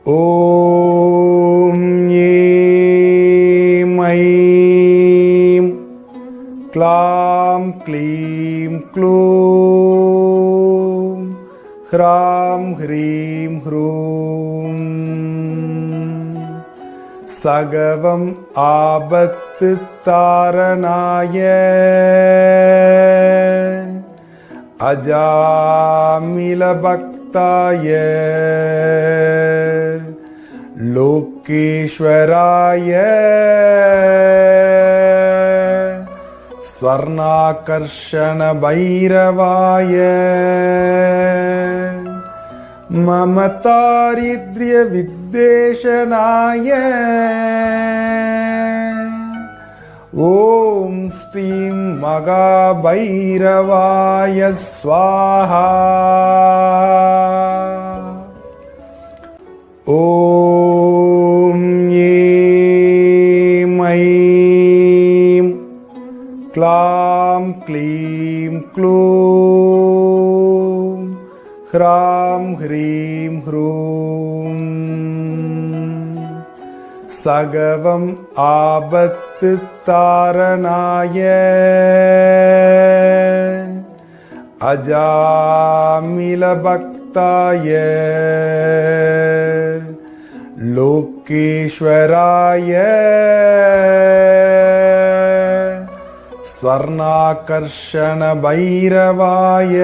ஓம் ஏம் I'm க்ளாம் க்ளீம் க்ளூம் ஹ்ராம் ஹ்ரீம் ஹ்ரூம். சகவம் ஆபத்து தாரணாய அஜாமில பக்தாய லோகேஸ்வராய ஸ்வர்ணாகர்ஷண பைரவாய மம தாரித்ர்ய வித்வேஷனாய ஓம் ஸ்ரீம் மகாபைரவாய ஸ்வாஹா. ஓம் ஏம் ஐம் க்ளாம் க்ளீம் க்ளூம் ஹ்ராம் ஹ்ரீம் ஹ்ரூம். சகவம் ஆபத்து தாரணாய அஜாமில பக்தாய லோகேஸ்வராய ஸ்வர்ணாகர்ஷண பைரவாய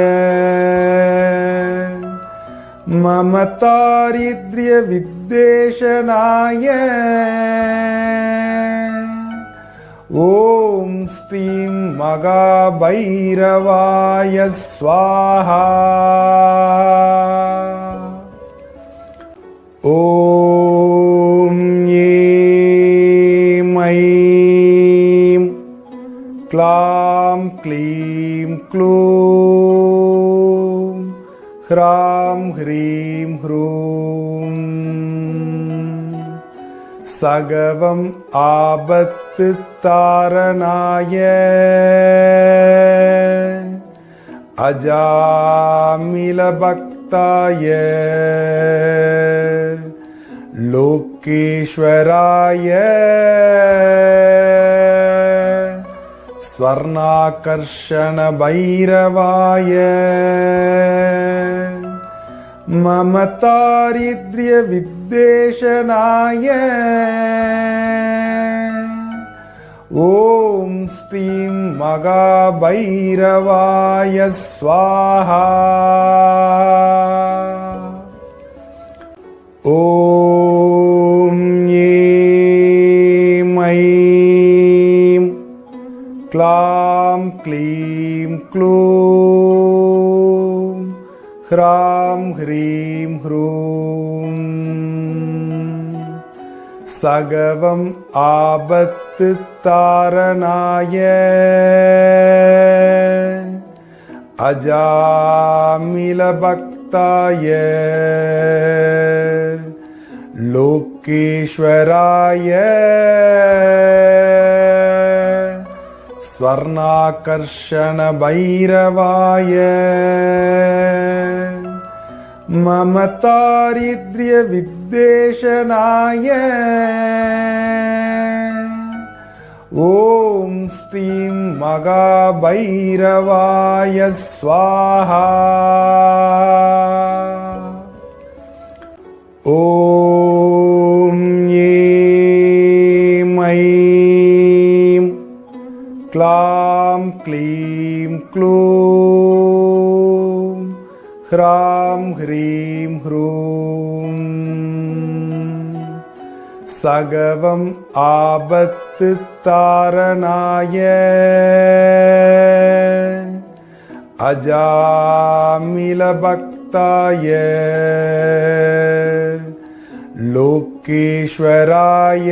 மம தாரித்ர்ய வித்வேஷனாய ஓம் ஸ்ரீம் மகாபைரவாய ஸ்வாஹா. ஓம் ஏம் ஐம் க்ளாம் க்ளீம் க்ளூம் ஹ்ராம் ஹ்ரீம் ஹ்ரூம். சகவம் ஆபத்து தாரணாய அஜாமில பக்தாய லோகேஸ்வராய ஸ்வர்ணாகர்ஷண பைரவாய மம தாரித்ர்ய வித்வேஷனாய ஓம் ஸ்ரீம் மகாபைரவாய ஸ்வாஹா. ஓம் ஏம் ஐம் க்ளாம் க்ளீம் க்ளூம் ஹ்ராம் ஹ்ரீம் ஹ்ரூம். சகவம் ஆபத்து தாரணாய அஜாமில பக்தாய லோகேஸ்வராய ஸ்வர்ணாகர்ஷண பைரவாய மம தாரித்ர்ய வித்வேஷனாய ஓம் ஸ்ரீம் மகாபைரவாய ஸ்வாஹா. ஓம் ஏம் ஐம் க்ளாம் க்ளீம் க்ளூம் ஹ்ராம் ஹ்ரீம் ஹ்ரூம். சகவம் ஆபத்து தாரணாய அஜாமில பக்தாய லோகேஸ்வராய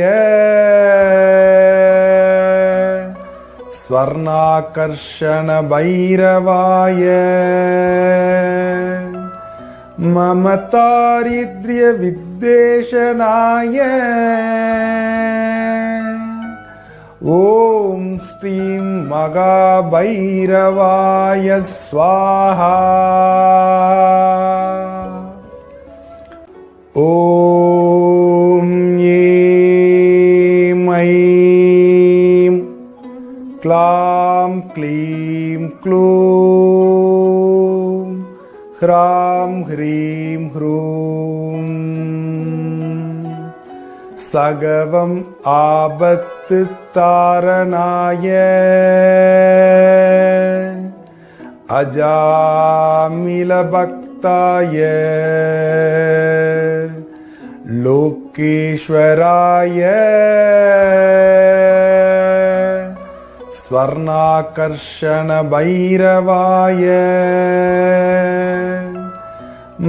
ஸ்வர்ணாகர்ஷண பைரவாய மம தாரித்ர்ய வித்வேஷனாய ஓம் ஸ்ரீம் மகாபைரவாய ஸ்வாஹா. ஓம் क्लां क्लीं क्लूं ह्रां ह्रीं ह्रूं सगवम् आबत्तु तारणाय अजामिलभक्ताय लोकेश्वराय स्वर्णाकर्षण भैरवाय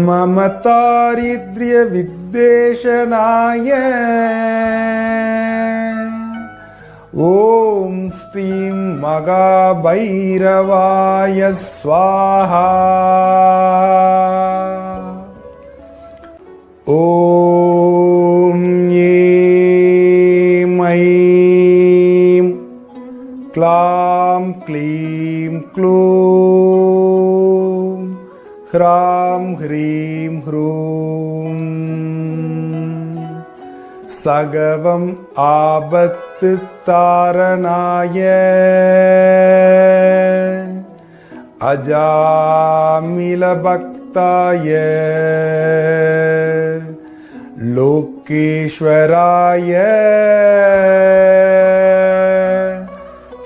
मम दारिद्र्य विद्वेषणाय ॐ श्रीं महाभैरवाय स्वाहा। ॐ ऐं ऐं क्लां क्लीं क्लूं ह्रां ह्रीं ह्रूं सगवम् आबत्तु तारणाय अजामिलभक्ताय लोकेश्वराय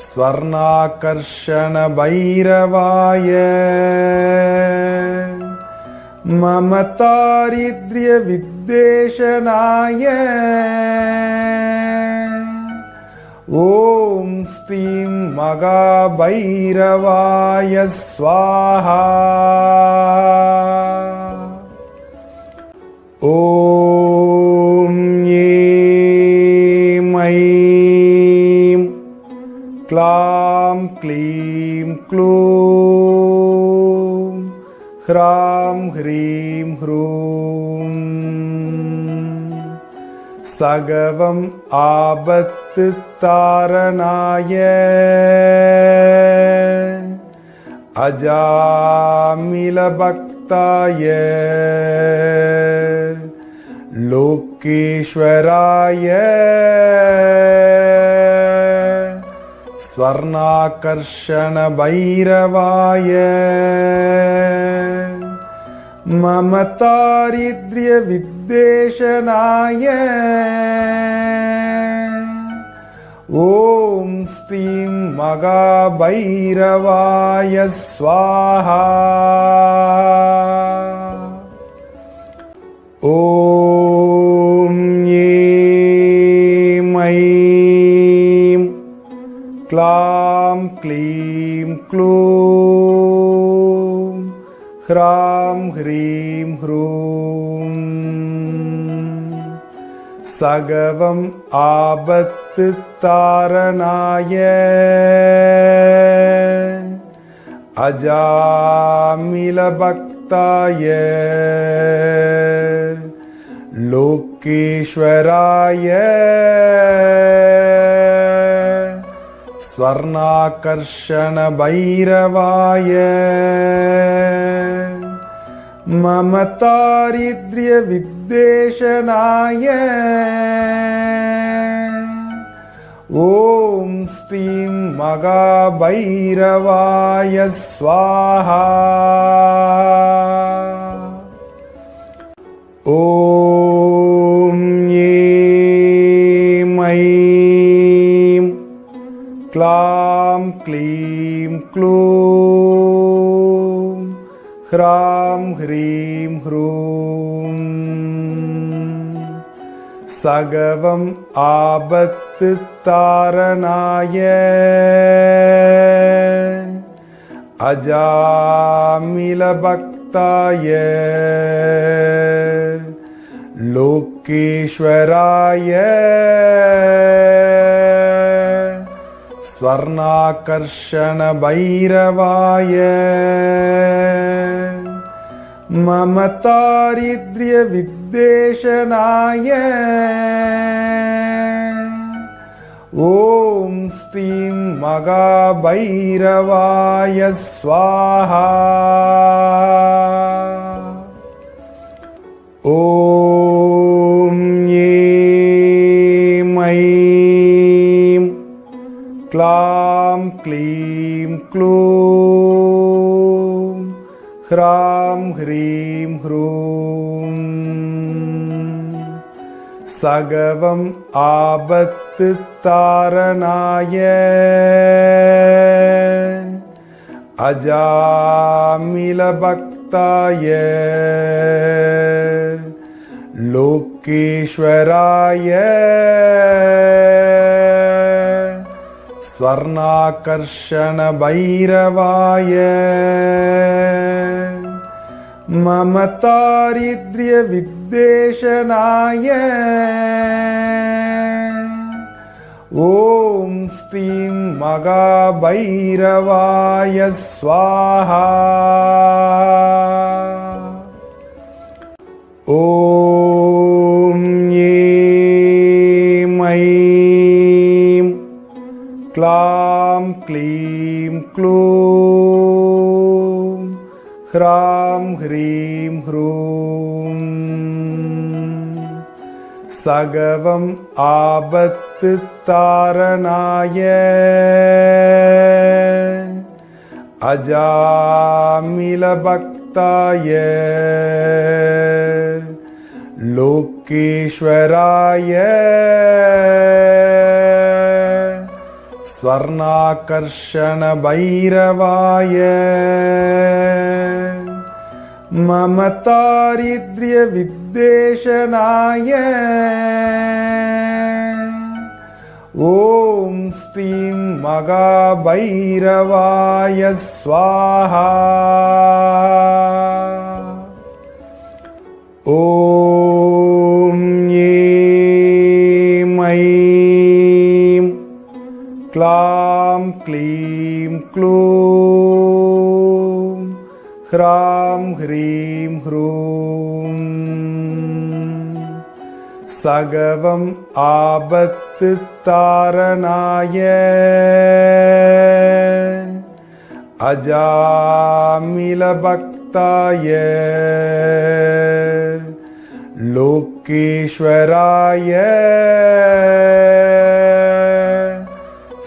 स्वर्णाकर्षण भैरवाय मम दारिद्र्य विद्वेषणाय ॐ श्रीं महाभैरवाय स्वाहा। ॐ ऐं ऐं क्लां क्लीं क्लूं ह्रां ह्रीं ह्रूं सगवम् आबत्तु तारणाय अजामिलभक्ताय लोकेश्वराय स्वर्णाकर्षण भैरवाय मम दारिद्र्य विद्वेषणाय ॐ श्रीं महाभैरवाय स्वाहा। ॐ ऐं ऐं क्लां क्लीं क्लूं ह्रां ह्रीं ह्रूं सगवम् आबत्तु तारणाय अजामिलभक्ताय लोकेश्वराय स्वर्णाकर्षण भैरवाय मम दारिद्र्य विद्वेषणाय ॐ श्रीं महाभैरवाय स्वाहा। ॐ ऐं ऐं क्लां क्लीं क्लूं ह्रां ह्रीं ह्रूं सगवम् आबत्तु तारणाय अजामिलभक्ताय लोकेश्वराय स्वर्णाकर्षण भैरवाय मम दारिद्र्य विद्वेषणाय ॐ श्रीं महाभैरवाय स्वाहा। ॐ ऐं ऐं क्लां क्लीं क्लूं ह्रां ह्रीं ह्रूं सगवम् आबत्तु तारणाय अजामिलभक्ताय लोकेश्वराय स्वर्णाकर्षण भैरवाय मम दारिद्र्य विद्वेषणाय ॐ श्रीं महाभैरवाय स्वाहा ॐ ऐं ऐं क्लां क्लीं क्लूं ह्रां ह्रीं ह्रूं सगवम् आबत्तु तारणाय अजामिलभक्ताय लोकेश्वराय स्वर्णाकर्षण भैरवाय मम दारिद्र्य विद्वेषणाय ॐ श्रीं महाभैरवाय स्वाहा ॐ ऐं ऐं क्लां क्लीं क्लूं ह्रां ह्रीं ह्रूं सगवम् आबत्तु तारणाय अजामिलभक्ताय लोकेश्वराय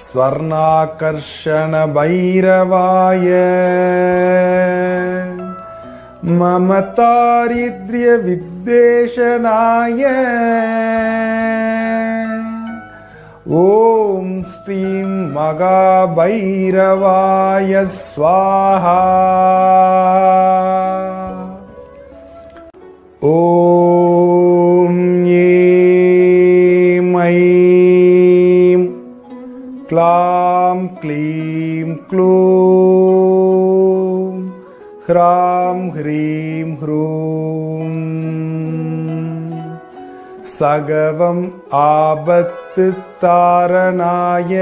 स्वर्णाकर्षण भैरवाय मम दारिद्र्य विद्वेषणाय ॐ श्रीं महाभैरवाय स्वाहा ॐ ऐं ऐं क्लां क्लीं क्लूं ह्रां ह्रीं ह्रूं सगवम् आबत्तु तारणाय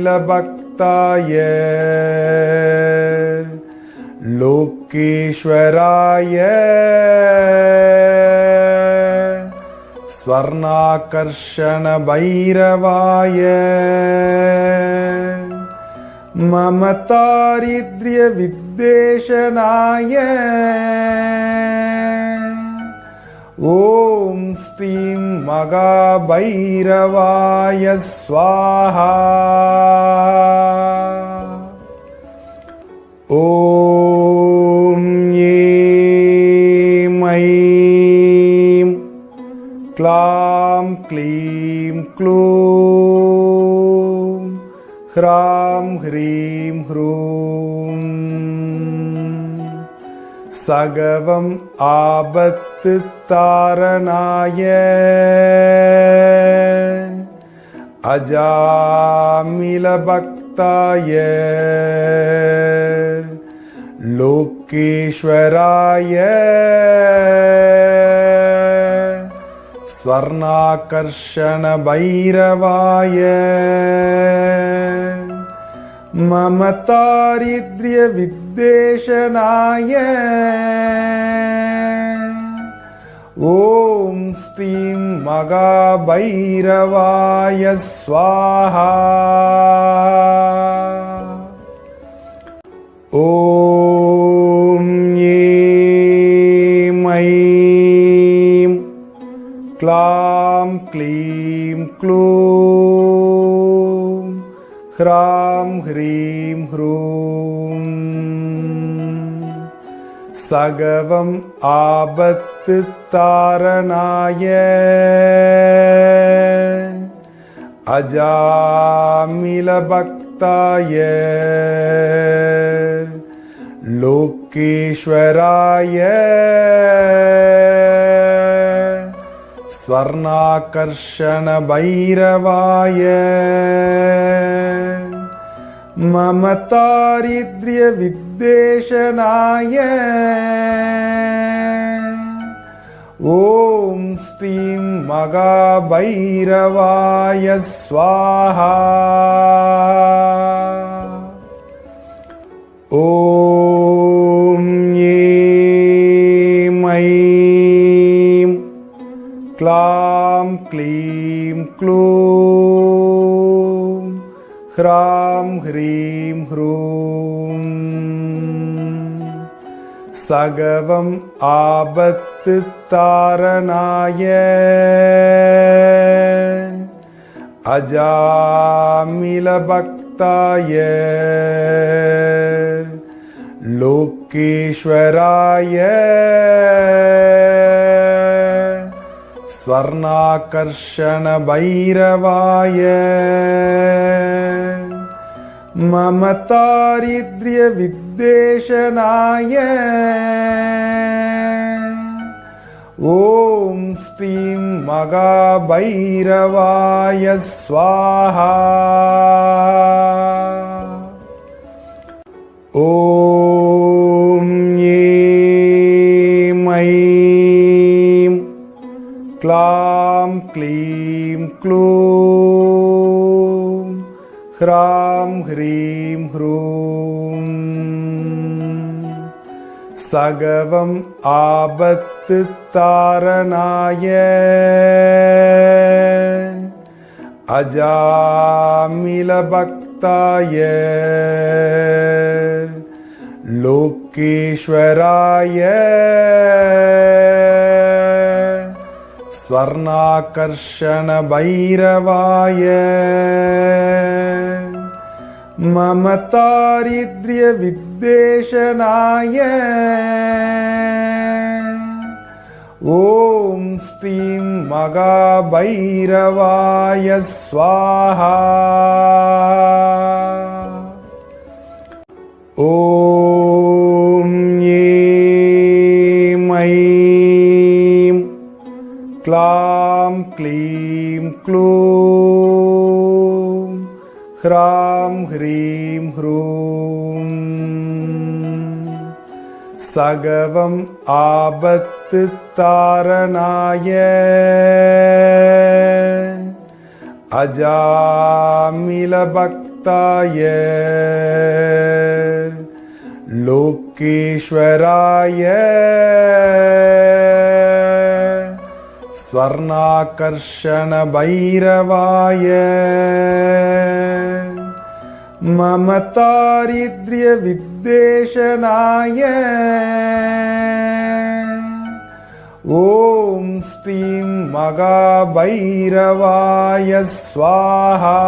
अजामिलभक्ताय लोकेश्वराय स्वर्णाकर्षण भैरवाय मम दारिद्र्य विद्वेषणाय ॐ श्रीं महाभैरवाय स्वाहा ॐ ऐं ऐं क्लां क्लीं क्लूं ह्रां ह्रीं ह्रूं सगवम् आबत्तु तारणाय अजामिलभक्ताय लोकेश्वराय स्वर्णाकर्षण भैरवाय मम दारिद्र्य विद्वेषणाय ॐ श्रीं महाभैरवाय स्वाहा ॐ ऐं ऐं क्लां क्लीं ह्रां ह्रीं ह्रूं सगवम् आबत्तु तारणाय अजामिलभक्ताय लोकेश्वराय स्वर्णाकर्षण भैरवाय मम दारिद्र्य विद्वेषणाय ॐ श्रीं महाभैरवाय स्वाहा। ॐ ऐं ऐं क्लां क्लीं क्लूं ह्रां ह्रीं ह्रूं सगवम् आबत्तु तारणाय अजामिलभक्ताय लोकेश्वराय स्वर्णाकर्षण भैरवाय मम दारिद्र्य विद्वेषणाय ॐ श्रीं महाभैरवाय स्वाहा। ॐ ऐं ऐं क्लां क्लीं क्लूं ह्रां ह्रीं ह्रूं सगवम् आबत्तु तारणाय अजामिलभक्ताय लोकेश्वराय स्वर्णाकर्षण भैरवाय मम दारिद्र्य विद्वेषणाय ॐ श्रीं महाभैरवाय स्वाहा। ॐ ऐं ऐं क्लां क्लीं क्लूं ह्रां ह्रीं ह्रूं सगवम् आबत्तु तारणाय अजामिलभक्ताय लोकेश्वराय स्वर्णाकर्षण भैरवाय मम दारिद्र्य विद्वेषणाय ॐ श्रीं महाभैरवाय स्वाहा।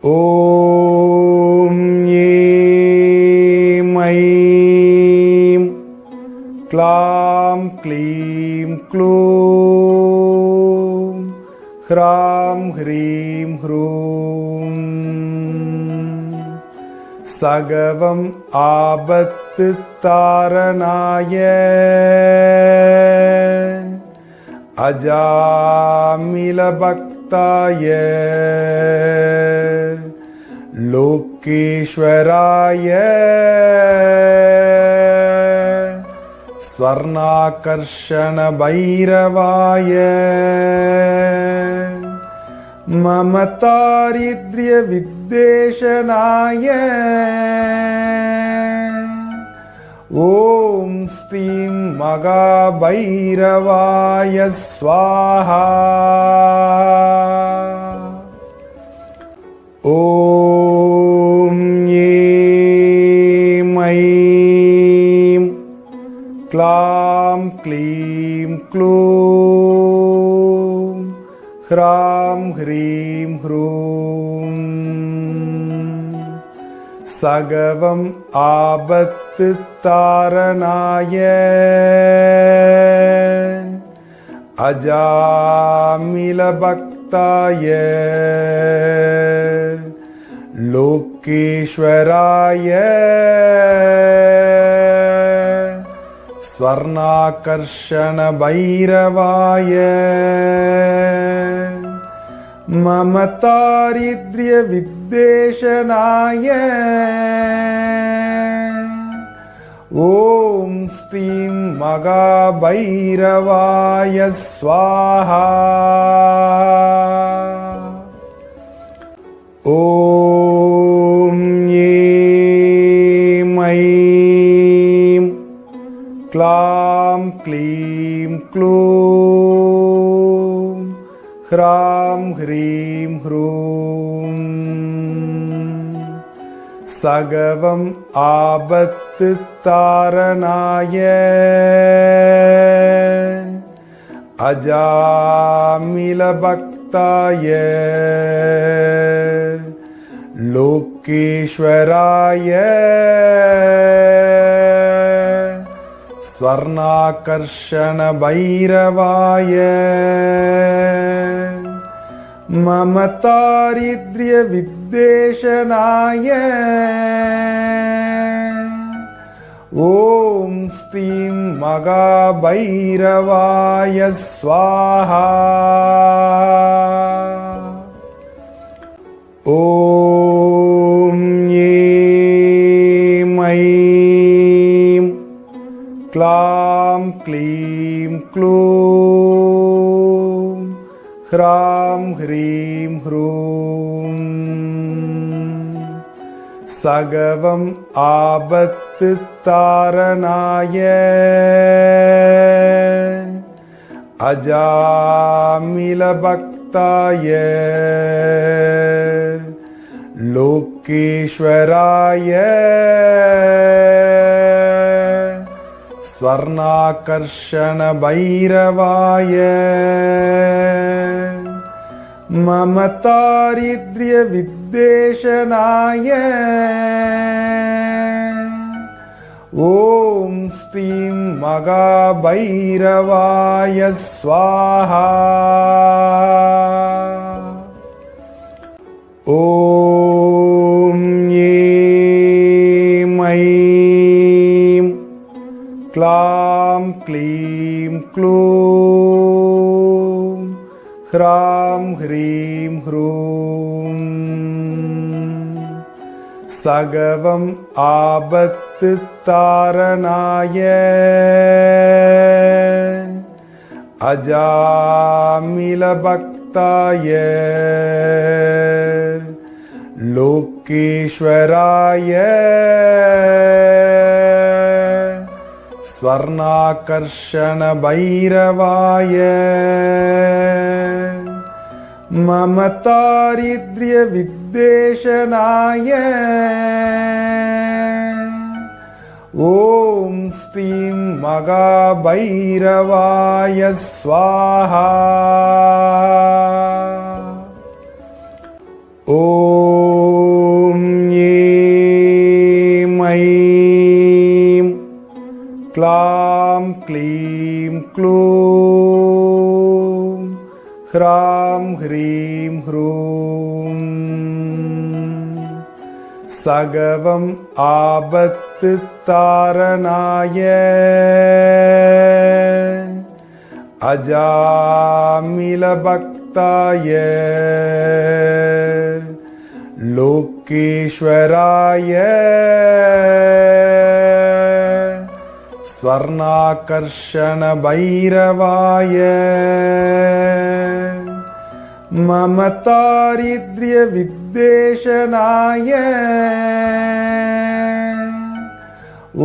ॐ ऐं ऐं क्लां क्लीं क्लूं ह्रां ह्रीं ह्रूं सगवम् आबत्तु तारणाय अजामिलभक्ताय लोकेश्वराय स्वर्णाकर्षण भैरवाय मम दारिद्र्य विद्वेषणाय ॐ श्रीं महाभैरवाय स्वाहा। ॐ ऐं ऐं क्लां क्लीं क्लूं ह्रां ह्रीं ह्रूं सगवम् आबत्तु तारणाय अजामिलभक्ताय लोकेश्वराय स्वर्णाकर्षण भैरवाय मम दारिद्र्य विद्वेषणाय ॐ स्त्रीं महाभैरवाय स्वाहा। ॐ ऐं ऐं क्लां क्लीं क्लूं ह्रां ह्रीं ह्रूं सगवम् आबत्तु तारणाय अजामिलभक्ताय लोकेश्वराय स्वर्णाकर्षण भैरवाय मम दारिद्र्य विद्वेषणाय ॐ स्त्रीं महाभैरवाय स्वाहा। ॐ ऐं ऐं क्लां क्लीं क्लूं ह्रां ह्रीं ह्रूं सगवम् आबत्तु तारणाय अजामिलभक्ताय लोकेश्वराय स्वर्णाकर्षण भैरवाय मम दारिद्र्य विद्वेषणाय ॐ स्त्रीं महाभैरवाय स्वाहा। ॐ ऐं ऐं क्लां क्लीं क्लूं ह्रां ह्रीं ह्रूं सगवम् आबत्तु तारणाय अजामिलभक्ताय लोकेश्वराय स्वर्णाकर्षण भैरवाय मम दारिद्र्य विद्वेषणाय ॐ स्त्रीं महाभैरवाय स्वाहा। ॐ ऐं ऐं क्लां क्लीं क्लूं ह्रां ह्रीं ह्रूं सगवम् आबत्तु तारणाय अजामिलभक्ताय लोकेश्वराय स्वर्णाकर्षण भैरवाय मम दारिद्र्य विद्वेषणाय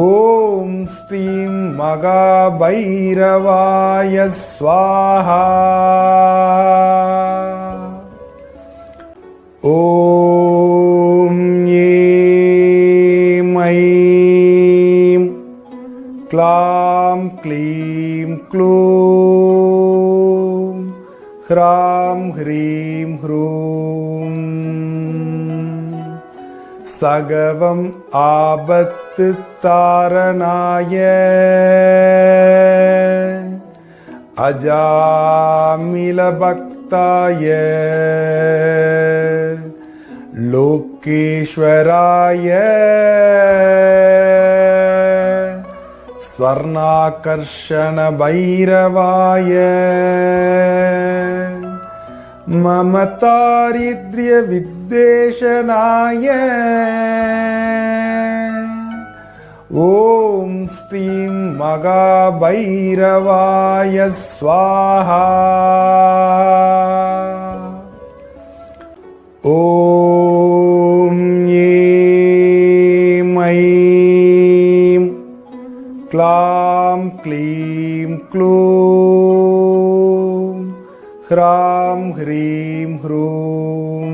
ॐ स्त्रीं महाभैरवाय स्वाहा। ॐ ऐं ऐं क्लां क्लीं क्लूं ह्रां ह्रीं ह्रूं सगवम् आबत्तु तारणाय अजामिलभक्ताय लोकेश्वराय स्वर्णाकर्षण भैरवाय मम दारिद्र्य विद्वेषणाय ॐ श्रीं महाभैरवाय स्वाहा। ॐ ऐं ऐं क्लां क्लीं क्लूं ह्रां ह्रीं ह्रूं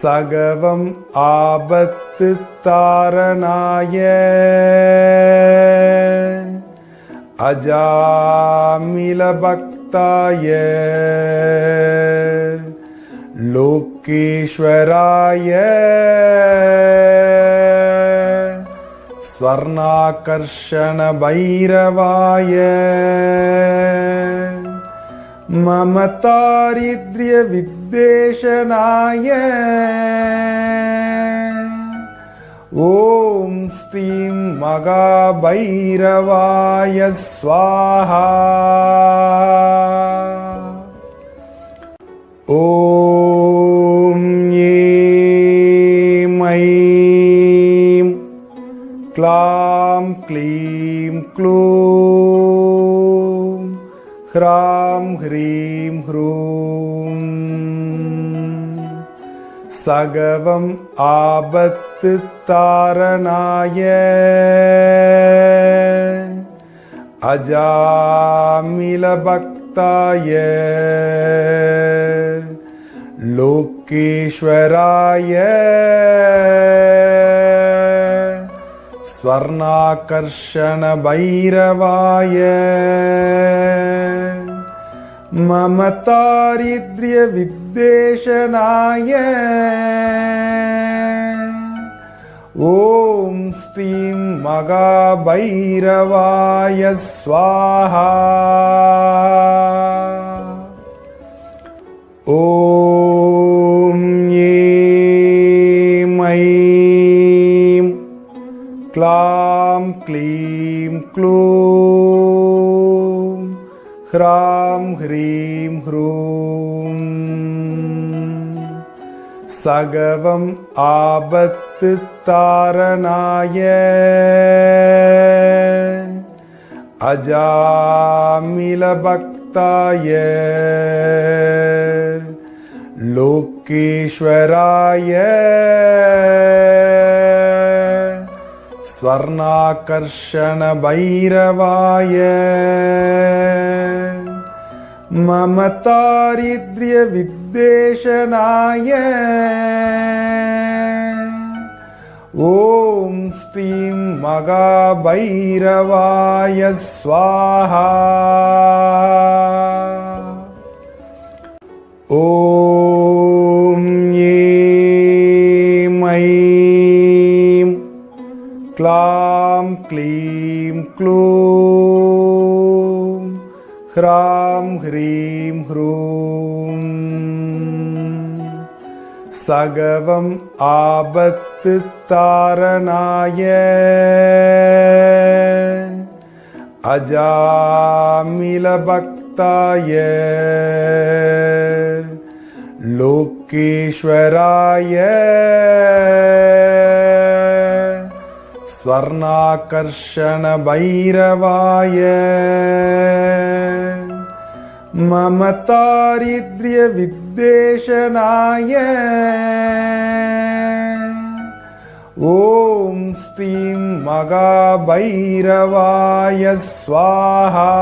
सगवम् आबत्तु तारणाय अजामिलभक्ताय लोकेश्वराय स्वर्णाकर्षण भैरवाय मम दारिद्र्य विद्वेषणाय ॐ श्रीं महाभैरवाय स्वाहा। ॐ ऐं ऐं क्लां क्लीं क्लूं ह्रां ह्रीं ह्रूं सगवम् आबत्तु तारणाय अजामिलभक्ताय लोकेश्वराय स्वर्णाकर्षण भैरवाय मम दारिद्र्य विद्वेषणाय ॐ श्रीं महाभैरवाय स्वाहा। ॐ ऐं ऐं क्लां क्लीं क्लूं ह्रां ह्रीं ह्रूं सगवम् आबत्तु तारणाय अजामिलभक्ताय लोकेश्वराय स्वर्णाकर्षण भैरवाय मम दारिद्र्य विद्वेषणाय ॐ श्रीं महाभैरवाय स्वाहा। ॐ ऐं ऐं क्लां क्लीं क्लूं ह्रां ह्रीं ह्रूं सगवम् आबत्तु तारणाय अजामिलभक्ताय लोकेश्वराय स्वर्णाकर्षण भैरवाय मम दारिद्र्य विद्वेषणाय ॐ श्रीं महाभैरवाय स्वाहा।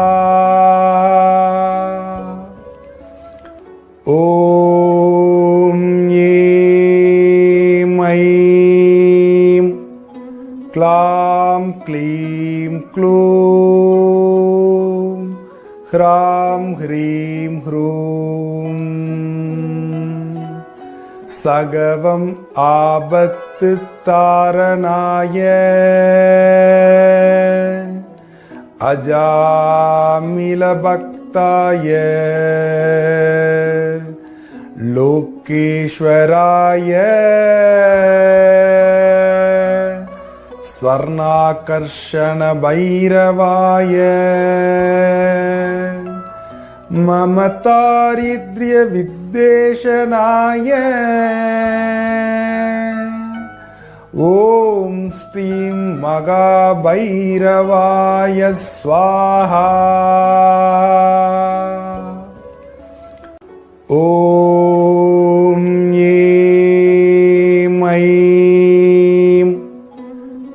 ॐ ऐं ऐं क्लां क्लीं क्लूं ह्रां ह्रीं ह्रूं सगवम् आबत्तु तारणाय अजामिलभक्ताय लोकेश्वराय स्वर्णाकर्षण भैरवाय मम दारिद्र्य विद्वेषणाय ॐ श्रीं महाभैरवाय स्वाहा। ॐ ऐं ऐं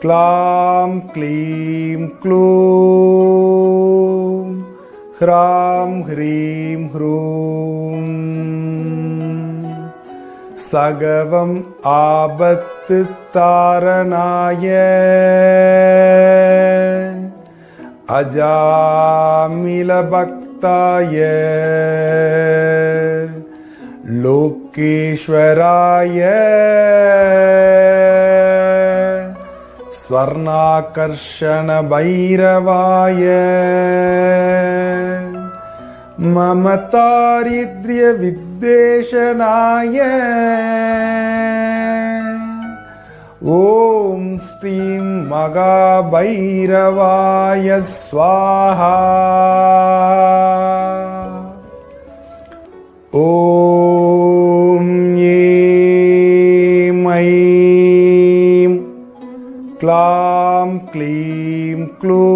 क्लां क्लीं क्लूं ह्रां ह्रीं ह्रूं सगवम् आबत्तु तारणाय अजामिलभक्ताय लोकेश्वराय स्वर्णाकर्षण भैरवाय मम दारिद्र्य विद्वेषणाय ॐ श्रीं महाभैरवाय स्वाहा। ॐ ऐं ऐं क्लां क्लीं क्लूं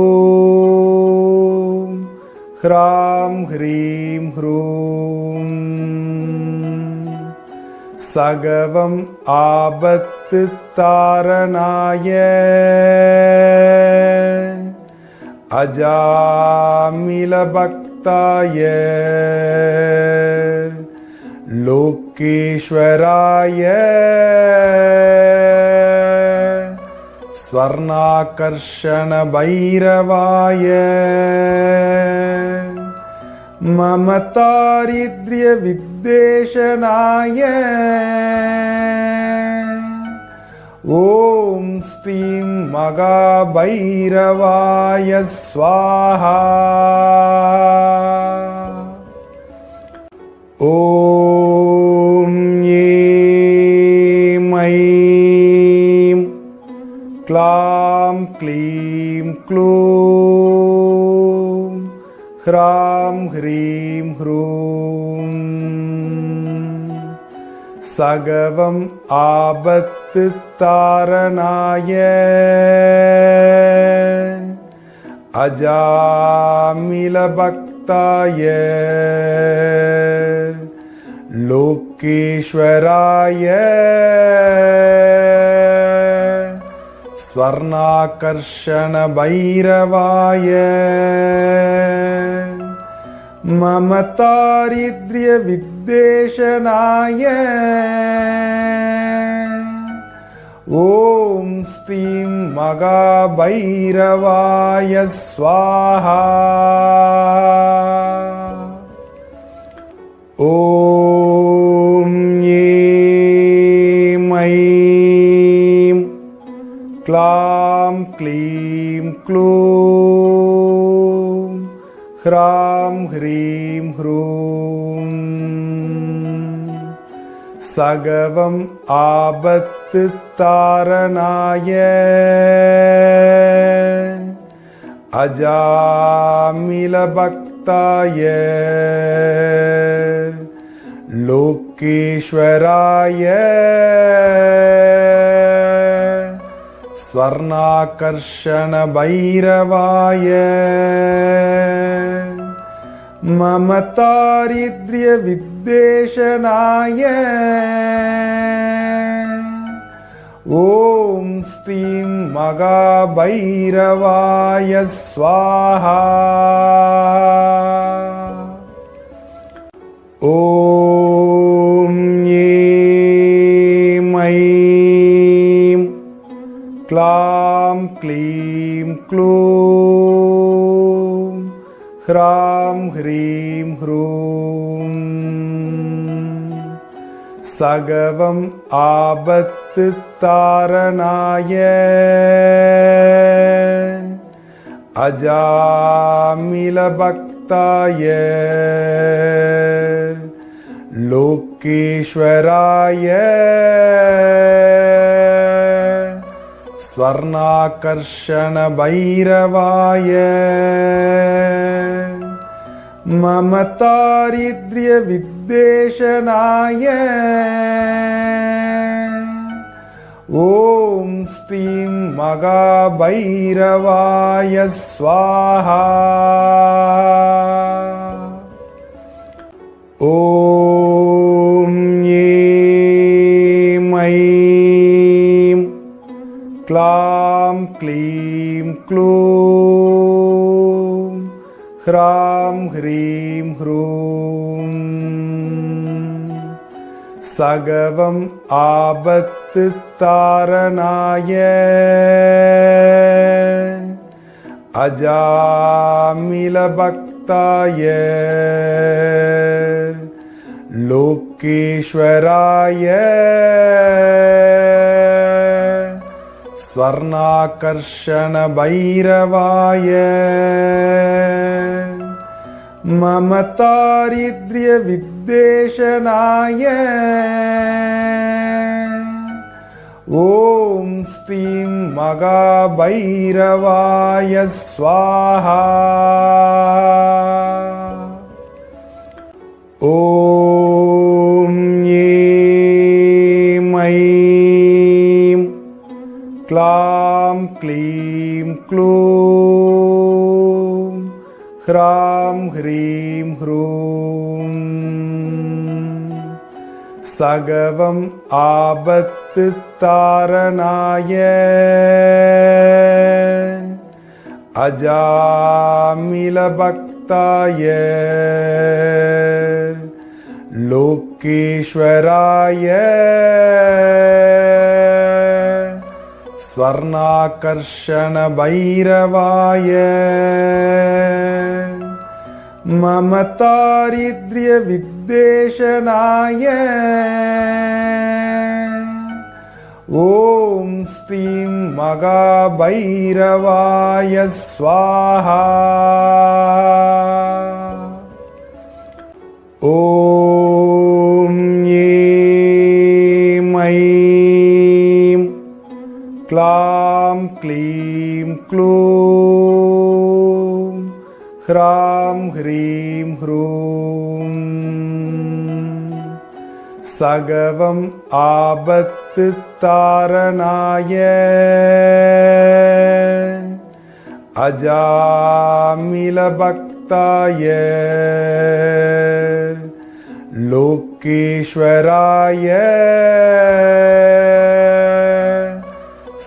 ह्रां ह्रीं ह्रूं सगवम् आबत्तु तारणाय अजामिलभक्ताय लोकेश्वराय स्वर्णाकर्षण भैरवाय मम दारिद्र्य विद्वेषणाय ॐ श्रीं महाभैरवाय स्वाहा। ॐ ऐं ऐं क्लां क्लीं क्लूं ह्रां ह्रीं ह्रूं सगवम् आबत्तु तारणाय अजामिलभक्ताय लोकेश्वराय स्वर्णाकर्षण भैरवाय मम दारिद्र्य विद्वेषणाय ॐ श्रीं महाभैरवाय स्वाहा। ॐ ऐं ऐं क्लां क्लीं क्लूं ह्रां ह्रीं ह्रूं सगवम् आबत्तु तारणाय अजामिलभक्ताय लोकेश्वराय स्वर्णाकर्षण भैरवाय मम दारिद्र्य विद्वेषणाय ॐ श्रीं महाभैरवाय स्वाहा। ॐ ऐं ऐं क्लां क्लीं क्लूं ह्रां ह्रीं ह्रूं सगवम् आबत्तु तारणाय अजामिलभक्ताय लोकेश्वराय स्वर्णाकर्षण भैरवाय मम दारिद्र्य विद्वेषणाय ॐ श्रीं महाभैरवाय स्वाहा। ॐ ऐं ऐं क्लां क्लीं क्लूं ह्रां ह्रीं ह्रूं सगवम् आबत्तु तारणाय अजामिलभक्ताय लोकेश्वराय स्वर्णाकर्षण भैरवाय मम दारिद्र्य विद्वेषणाय ॐ श्रीं महाभैरवाय स्वाहा। ॐ ऐं ऐं क्लां क्लीं क्लूं ह्रां ह्रीं ह्रूं सगवम् आबत्तु तारणाय अजामिलभक्ताय लोकेश्वराय स्वर्णाकर्षण भैरवाय मम दारिद्र्य विद्वेषणाय ॐ श्रीं महाभैरवाय स्वाहा। ॐ ऐं ऐं क्लां क्लीं क्लूं ह्रां ह्रीं ह्रूं सगवम् आबत्तु तारणाय अजामिलभक्ताय लोकेश्वराय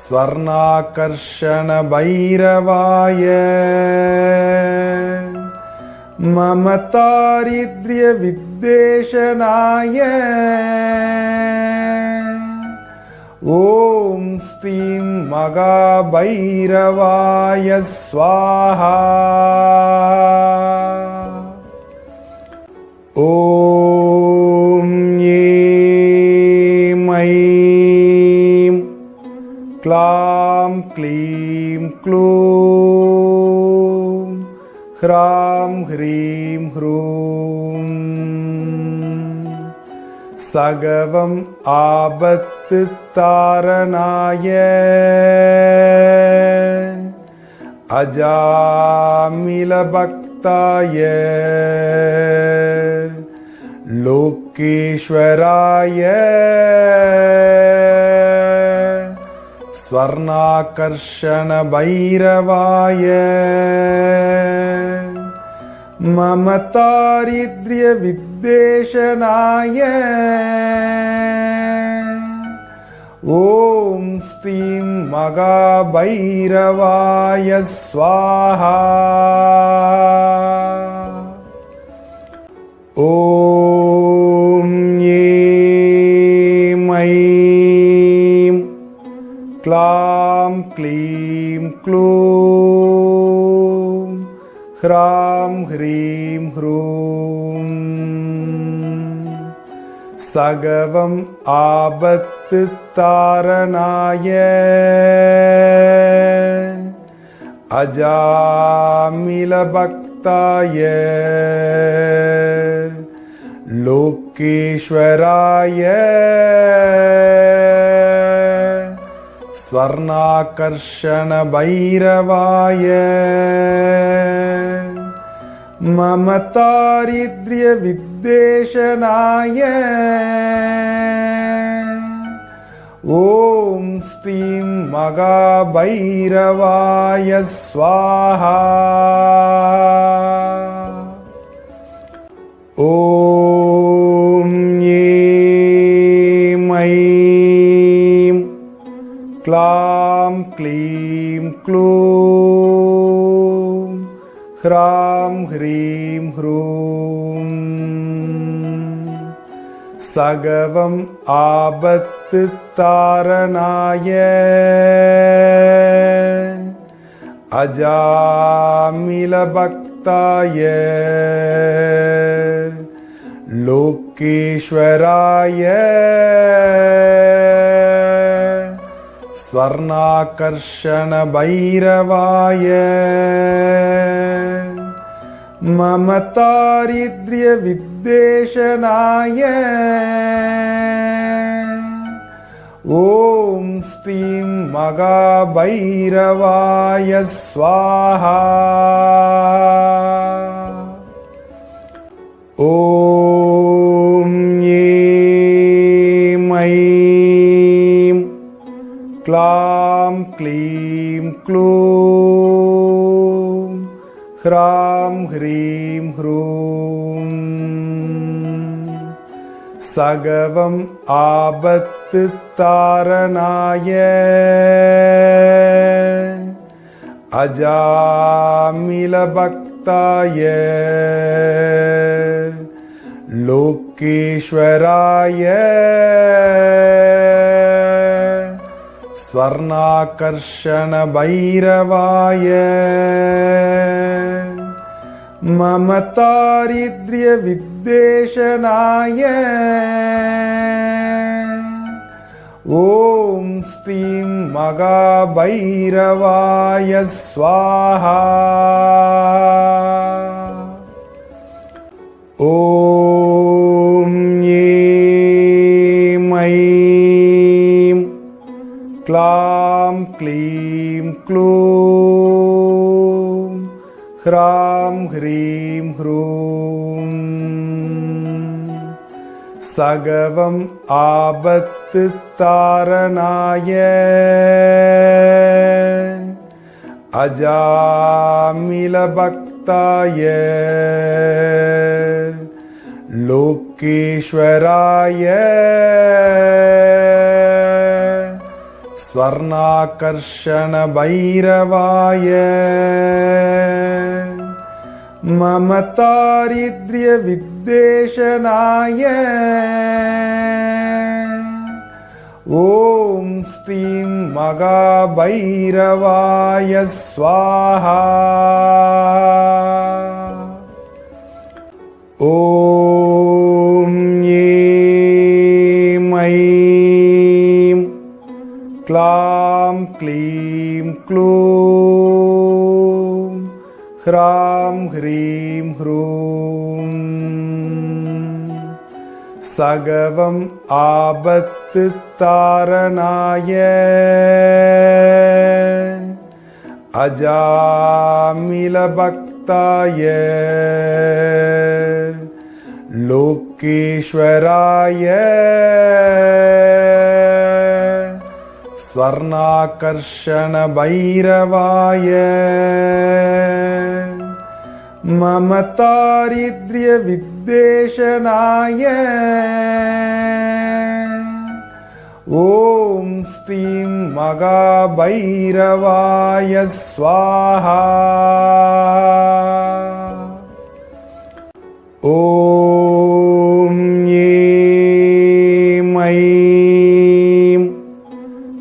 स्वर्णाकर्षण भैरवाय मम दारिद्र्य विद्वेषणाय ॐ श्रीं महाभैरवाय स्वाहा। ॐ ऐं ऐं क्लां क्लीं क्लूं ह्रां ह्रीं ह्रूं सगवम् आबत्तु तारणाय अजामिलभक्ताय लोकेश्वराय स्वर्णाकर्षण भैरवाय मम दारिद्र्य विद्वेषणाय ॐ श्रीं महाभैरवाय स्वाहा। ॐ ऐं ऐं क्लां क्लीं क्लूं ह्रां ह्रीं ह्रूं सगवम् आबत्तारणाय अजामिलभक्ताय लोकेश्वराय स्वर्णाकर्षणभैरवाय मम दारिद्र्यविद्वेषणाय ॐ श्रीं महाभैरवाय स्वाहा। ॐ ऐं ऐं क्लां क्लीं क्लूं ह्रां ह्रीं ह्रूं सगवम् आबत्तारणाय अजामिलभक्ताय लोकेश्वराय स्वर्णाकर्षणभैरवाय मम दारिद्र्यविद्वेषणाय ॐ श्रीं महाभैरवाय स्वाहा। ॐ ऐं ऐं क्लां क्लीं क्लूं ह्रां ह्रीं ह्रूं सगवम् आबत्तारणाय अजामिलभक्ताय लोकेश्वराय स्वर्णाकर्षणभैरवाय मम दारिद्र्यविद्वेषणाय ॐ श्रीं महाभैरवाय स्वाहा। ॐ ऐं ऐं क्लां क्लीं क्लूं ह्रां ह्रीं ह्रूं सगवम् आबत्तारणाय अजामिलभक्ताय लोकेश्वराय स्वर्णाकर्षणभैरवाय मम दारिद्र्यविद्वेषणाय ॐ श्रीं महाभैरवाय स्वाहा। ॐ ऐं ऐं क्लां क्लीं क्लूं ह्रां ह्रीं ह्रूं सगवम् आबत्तारणाय अजामिलभक्ताय लोकेश्वराय स्वर्णाकर्षणभैरवाय मम दारिद्र्यविद्वेषणाय ॐ श्रीं महाभैरवाय स्वाहा। ॐ ऐं ऐं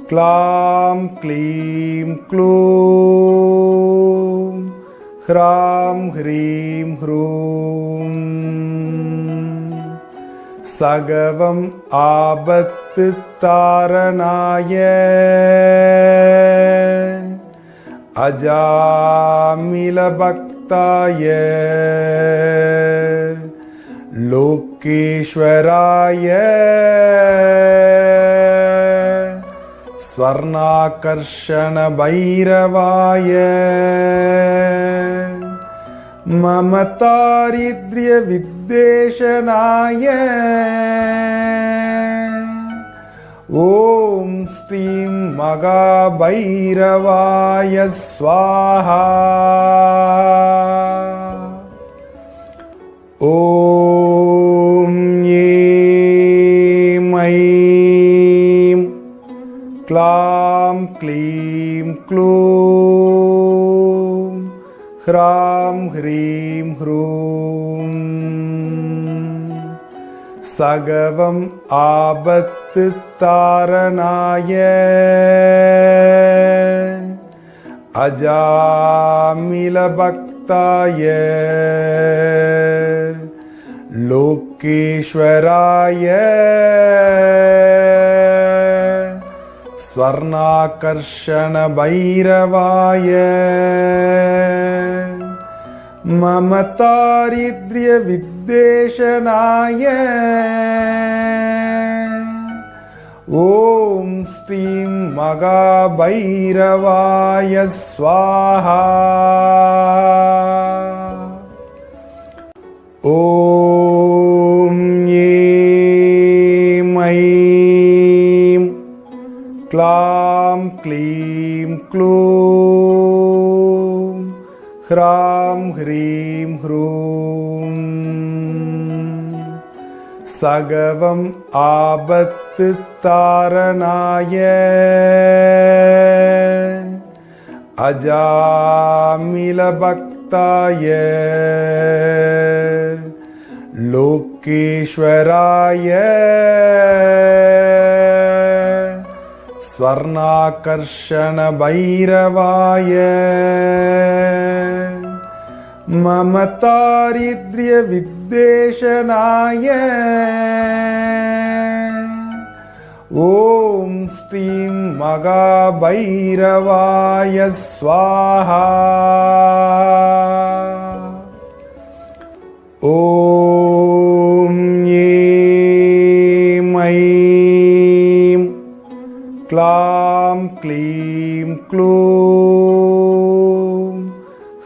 क्लां क्लीं क्लूं ह्रां ह्रीं ह्रूं सगवम् आबत्तु तारणाय अजामिलभक्ताय लोकेश्वराय स्वर्णाकर्षण भैरवाय मम दारिद्र्य विद्वेषणाय ॐ श्रीं महाभैरवाय स्वाहा। ॐ ऐं ऐं क्लां क्लीं क्लूं ह्रां ह्रीं ह्रूं सगवम् आबत्तु तारणाय अजामिलभक्ताय लोकेश्वराय स्वर्णाकर्षण भैरवाय मम दारिद्र्य विद्वेषणाय ॐ श्रीं महाभैरवाय स्वाहा। ॐ ऐं ऐं क्लां क्लीं क्लूं ह्रां ह्रीं ह्रूं सगवम् आबत्तु तारणाय अजामिलभक्ताय लोकेश्वराय स्वर्णाकर्षण भैरवाय मम दारिद्र्य विद्वेषणाय ॐ श्रीं महाभैरवाय स्वाहा। ॐ ऐं ऐं क्लां क्लीं क्लूं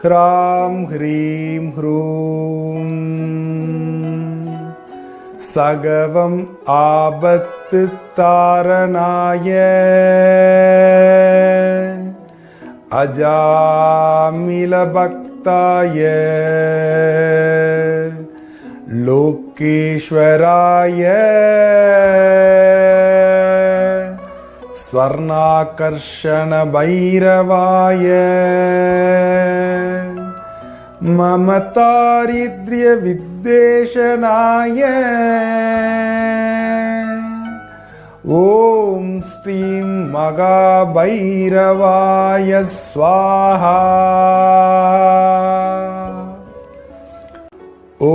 ह्रां ह्रीं ह्रूं सगवम् आबत्तु तारणाय अजामिलभक्ताय लोकेश्वराय स्वर्णाकर्षण भैरवाय मम दारिद्र्य विद्वेषणाय ॐ श्रीं महाभैरवाय स्वाहा। ॐ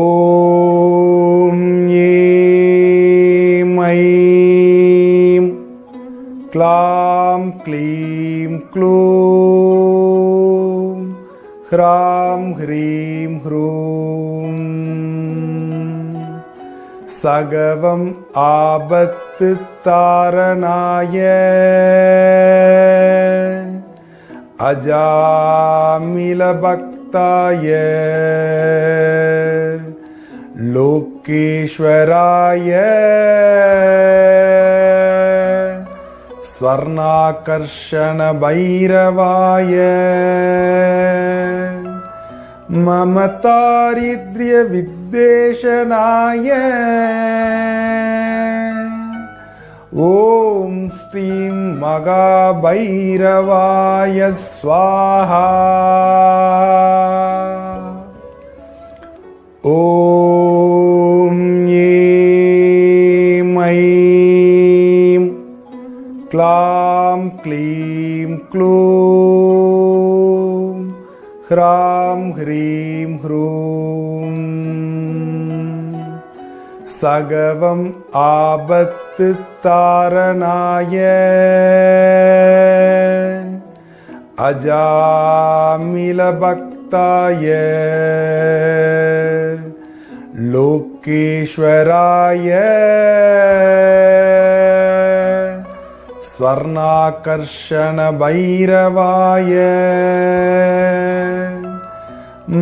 ऐं ऐं क्लां क्लीं क्लूं ह्रां ह्रीं ह्रूं सगवम् आबत्तु तारणाय अजामिलभक्ताय लोकेश्वराय स्वर्णाकर्षण भैरवाय मम दारिद्र्य विद्वेषणाय ॐ श्रीं महाभैरवाय स्वाहा। ॐ ऐं ऐं क्लां क्लीं क्लूं ह्रां ह्रीं ह्रूं सगवम् आबत्तारणाय अजामिलभक्ताय लोकेश्वराय स्वर्णाकर्षणभैरवाय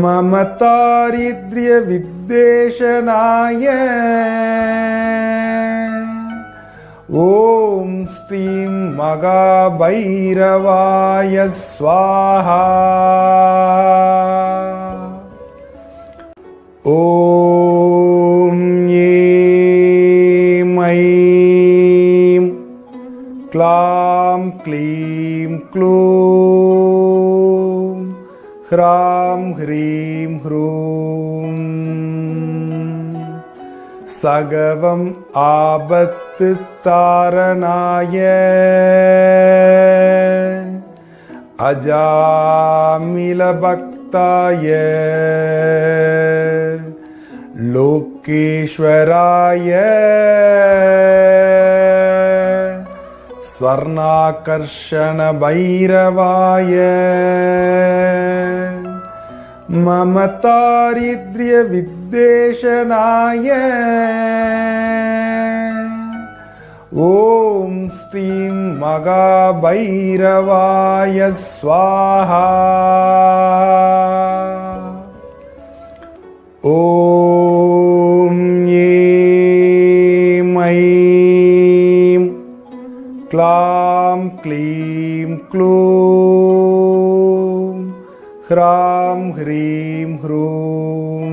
मम दारिद्र्यविद्वेषणाय ॐ स्त्रीं महाभैरवाय स्वाहा। ॐ ऐं ऐं क्लां क्लीं क्लूं ह्रां ह्रीं ह्रूं सगवम् आबत्तारणाय अजामिलभक्ताय लोकेश्वराय स्वर्णाकर्षणभैरवाय मम दारिद्र्यविद्वेषणाय ॐ स्त्रीं महाभैरवाय स्वाहा। ॐ ऐं ऐं क्लां क्लीं क्लूं ह्रां ह्रीं ह्रूं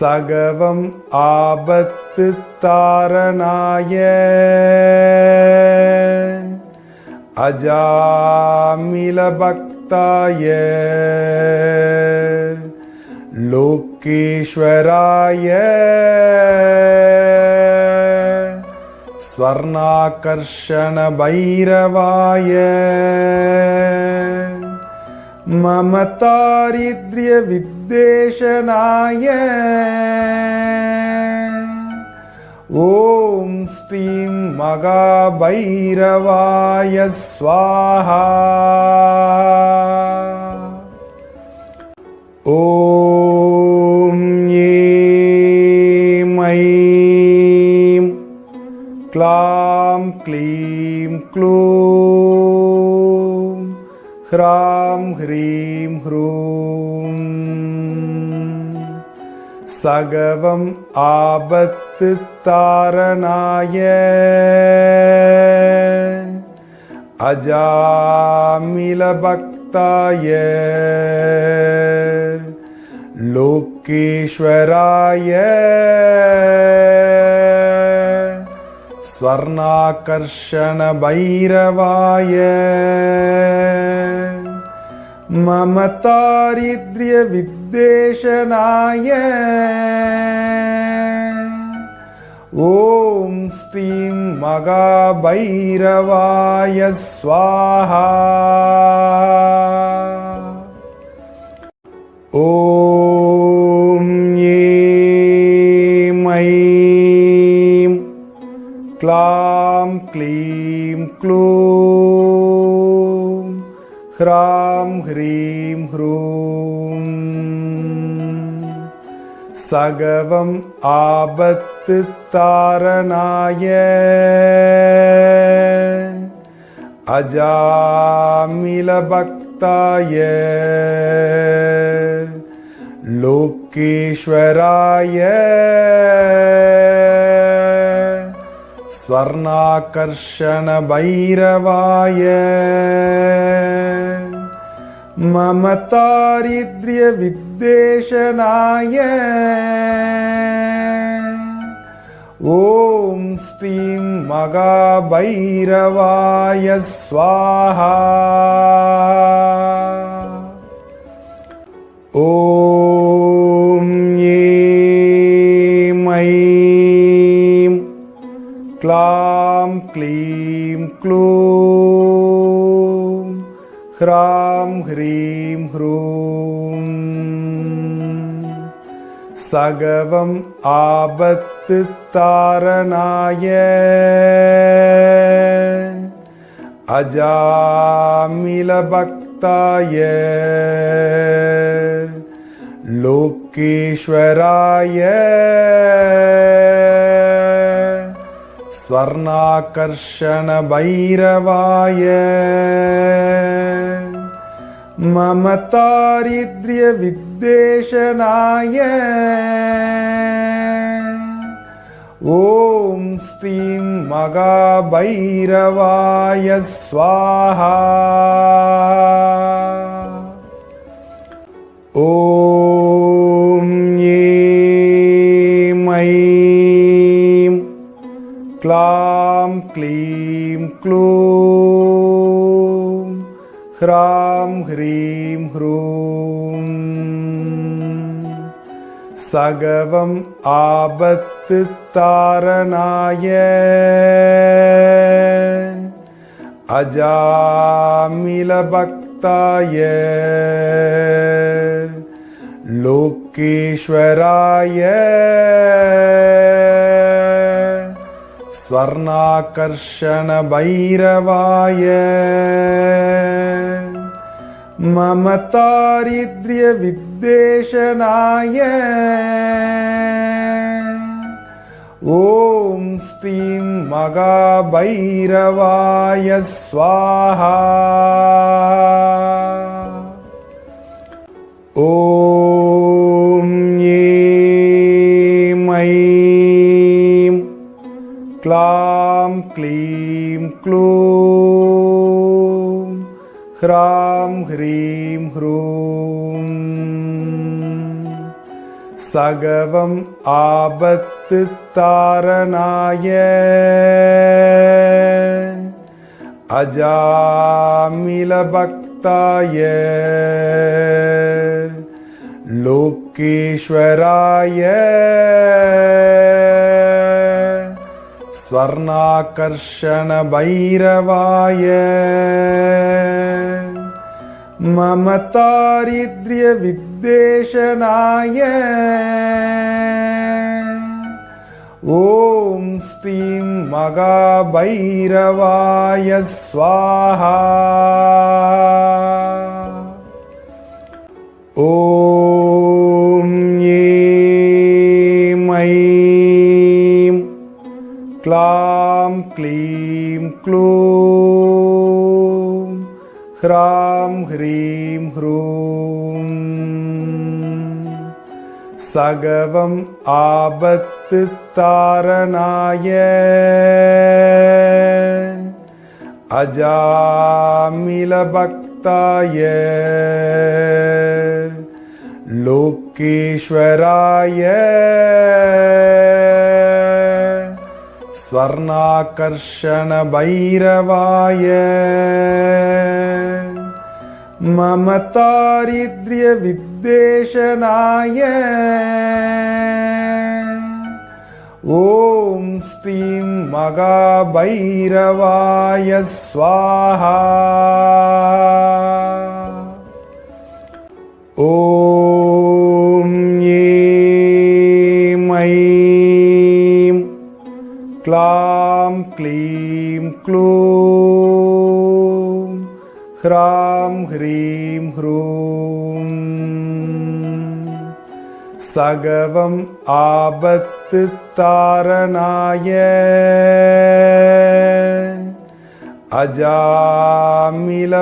सगवम् आबत्तारणाय अजामिलभक्ताय लोकेश्वराय स्वर्णाकर्षणभैरवाय मम दारिद्र्यविद्वेषणाय ॐ स्त्रीं महाभैरवाय स्वाहा। ॐ ऐं ऐं क्लां क्लीं क्लूं ह्रां ह्रीं ह्रूं सगवम् आबत्तारणाय अजामिलभक्ताय लोकेश्वराय स्वर्णाकर्षणभैरवाय मम दारिद्र्यविद्वेषणाय ॐ स्त्रीं महाभैरवाय स्वाहा। ॐ ऐं ऐं क्लां क्लीं क्लूं ह्रां ह्रीं ह्रूं सगवम् आबत्तारणाय अजामिलभक्ताय लोकेश्वराय स्वर्णाकर्षणभैरवाय मम दारिद्र्यविद्वेषणाय ॐ स्त्रीं महाभैरवाय स्वाहा। ॐ ऐं ऐं क्लां क्लीं क्लूं ह्रां ह्रीं ह्रूं सगवम् आबत्तु तारणाय अजामिलभक्ताय लोकेश्वराय स्वर्णाकर्षण भैरवाय मम दारिद्र्य विद्वेषणाय ॐ श्रीं महाभैरवाय स्वाहा। ॐ ऐं ऐं क्लां क्लीं क्लूं ह्रां ह्रीं ह्रूं सगवम् आबत्तु तारणाय अजामिलभक्ताय लोकेश्वराय स्वर्णाकर्षण भैरवाय मम दारिद्र्य विद्वेषणाय ॐ श्रीं महाभैरवाय स्वाहा। ॐ ऐं ऐं क्लां क्लीं क्लूं ह्रां ह्रीं ह्रूं सगवम् आबत्तु तारणाय अजामिलभक्ताय लोकेश्वराय स्वर्णाकर्षण भैरवाय मम दारिद्र्य विद्वेषणाय ॐ श्रीं महाभैरवाय स्वाहा। ॐ ऐं ऐं क्लां क्लीं क्लूं ह्रां ह्रीं ह्रूं सगवम् आबत्तु तारणाय अजामिलभक्ताय लोकेश्वराय स्वर्णाकर्षण भैरवाय मम दारिद्र्य विद्वेषणाय ॐ श्रीं महाभैरवाय स्वाहा। ॐ ऐं ऐं क्लां क्लीं क्लूं ह्रां ह्रीं ह्रूं सगवम् आबत्तु तारणाय अजामिलभक्ताय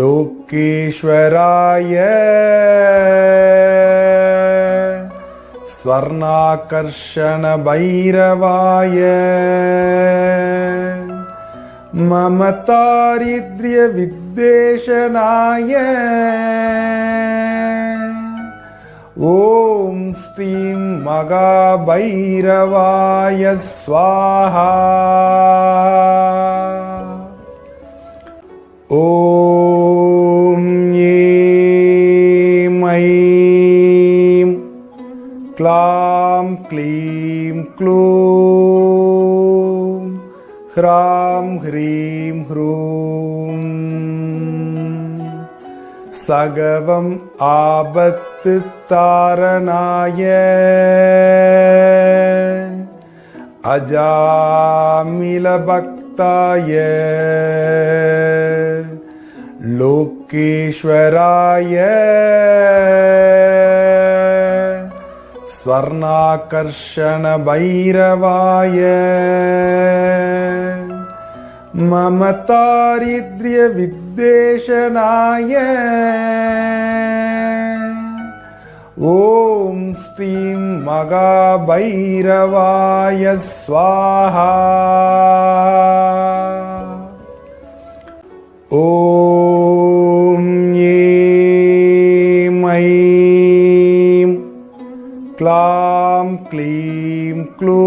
लोकेश्वराय स्वर्णाकर्षण भैरवाय मम दारिद्र्य विद्वेषणाय ॐ श्रीं महाभैरवाय स्वाहा। ॐ ऐं ऐं क्लां क्लीं क्लूं ह्रां ह्रीं ह्रूं सगवम् आबत्तु तारणाय अजामिलभक्ताय लोकेश्वराय स्वर्णाकर्षण भैरवाय मम दारिद्र्य विद्वेषणाय ॐ श्रीं महाभैरवाय स्वाहा। ॐ ऐं ऐं क्लां क्लीं क्लूं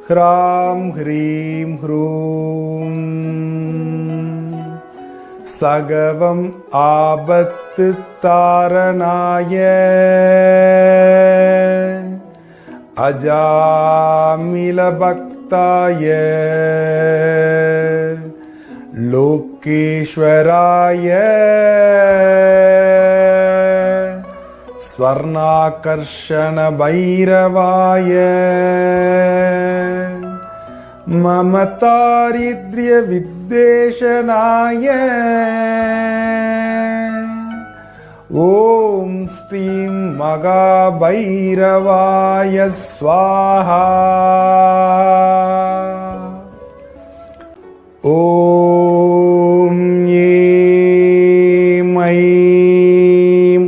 ह्रां ह्रीं ह्रूं सगवम् आबत्तु तारणाय अजामिलभक्ताय लोकेश्वराय स्वर्णाकर्षण भैरवाय मम दारिद्र्य विद्वेषणाय ॐ श्रीं महाभैरवाय स्वाहा। ॐ ऐं ऐं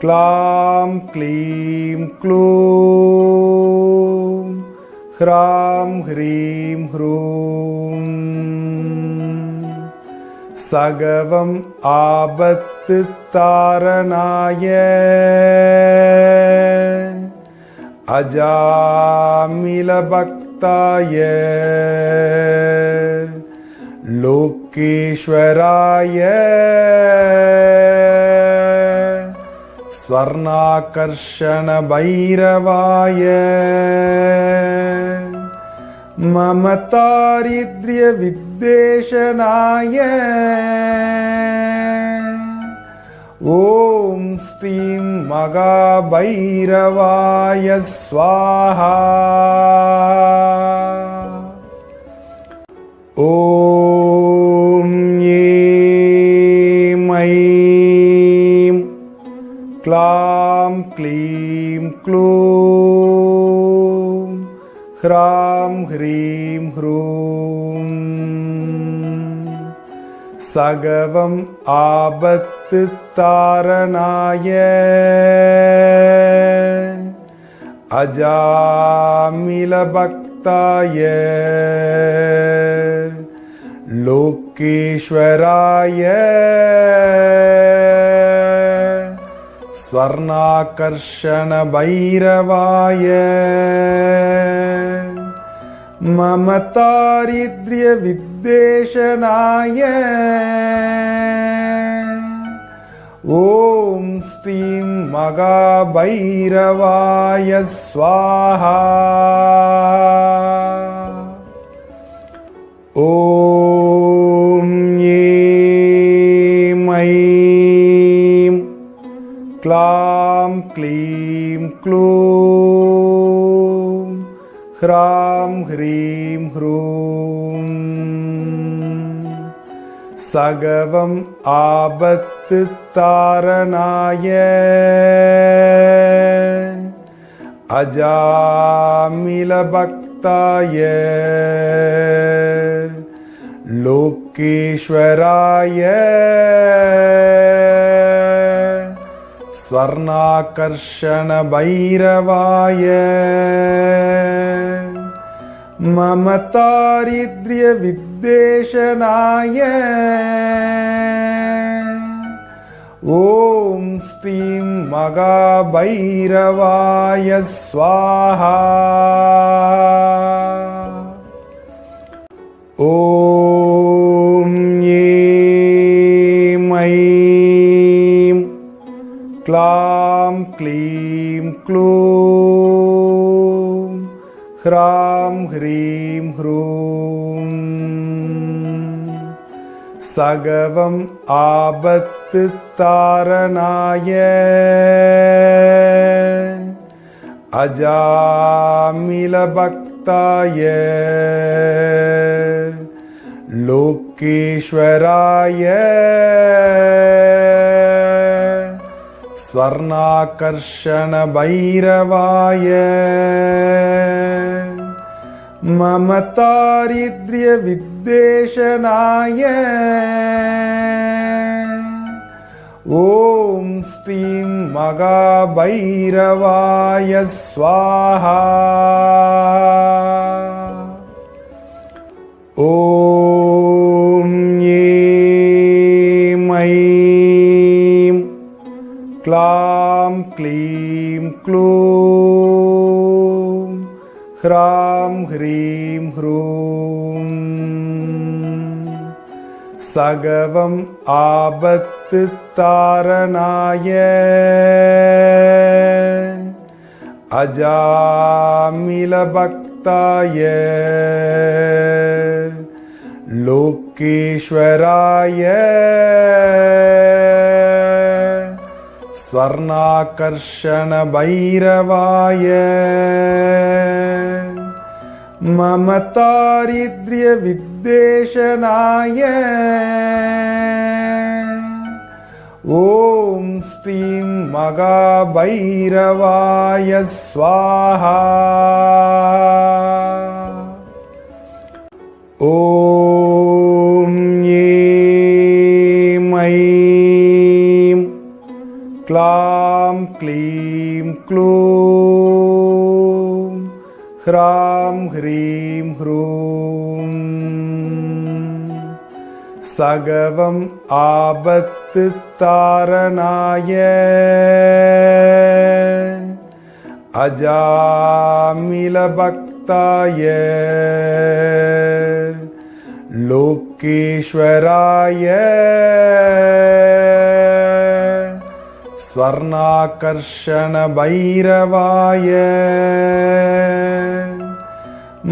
क्लां क्लीं क्लूं ह्रां ह्रीं ह्रूं सगवम् आबत्तु तारणाय अजामिलभक्ताय लोकेश्वराय स्वर्णाकर्षण भैरवाय मम दारिद्र्य विद्वेषणाय ॐ श्रीं महाभैरवाय स्वाहा। ॐ ऐं ऐं क्लां क्लीं क्लूं ह्रां ह्रीं ह्रूं सगवम् आबत्तु तारणाय अजामिलभक्ताय लोकेश्वराय स्वर्णाकर्षण भैरवाय मम दारिद्र्य विद्वेषणाय ॐ श्रीं महाभैरवाय स्वाहा। ॐ ऐं ऐं क्लां क्लीं क्लूं ह्रां ह्रीं ह्रूं सगवम् आबत्तु तारणाय अजामिलभक्ताय लोकेश्वराय स्वर्णाकर्षण भैरवाय मम दारिद्र्य विद्वेषणाय ॐ श्रीं महाभैरवाय स्वाहा। ॐ ऐं ऐं क्लां क्लीं क्लूं ह्रां ह्रीं ह्रूं सगवम् आबत्तु तारणाय अजामिलभक्ताय लोकेश्वराय स्वर्णाकर्षणभैरवाय मम दारिद्र्यविद्वेषणाय ॐ श्रीं महाभैरवाय स्वाहा। ॐ ऐं ऐं क्लां क्लीं क्लूं ह्रां ह्रीं ह्रूं सगवम् आबत्तु तारणाय अजामिलभक्ताय लोकेश्वराय स्वर्णाकर्षणभैरवाय मम दारिद्र्यविद्वेषणाय ॐ श्रीं महाभैरवाय स्वाहा। ॐ ऐं ऐं क्लां क्लीं क्लूं ह्रां ह्रीं ह्रूं सगवम् आबत्तु तारणाय अजामिलभक्ताय लोकेश्वराय स्वर्णाकर्षणभैरवाय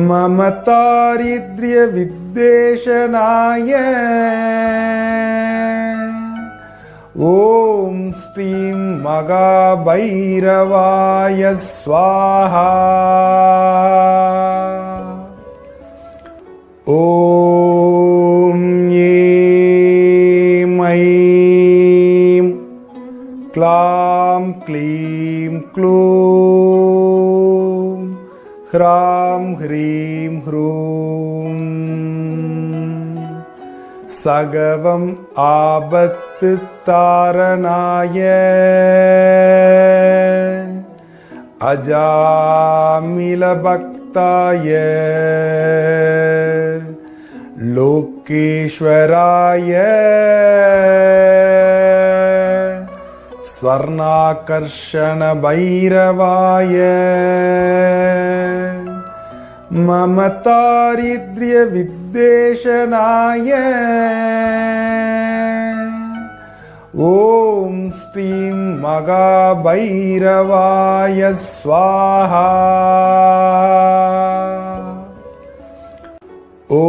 मम दारिद्र्यविद्वेषणाय ॐ श्रीं महाभैरवाय स्वाहा। ॐ ऐं ऐं क्लां क्लीं क्लूं ह्रां ह्रीं ह्रूं सगवम् आबत्तु तारणाय अजामिलभक्ताय लोकेश्वराय स्वर्णाकर्षणभैरवाय मम दारिद्र्यविद्वेषणाय ॐ श्रीं महाभैरवाय स्वाहा। ॐ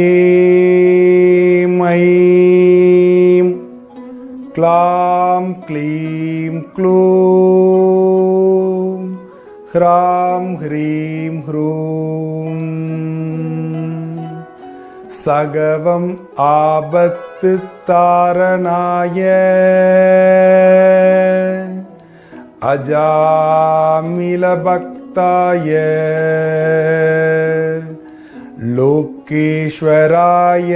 ऐं ऐं क्लां क्लीं क्लूं ह्रां ह्रीं ह्रूं सगवम् आबत्तु तारणाय अजामिलभक्ताय लोकेश्वराय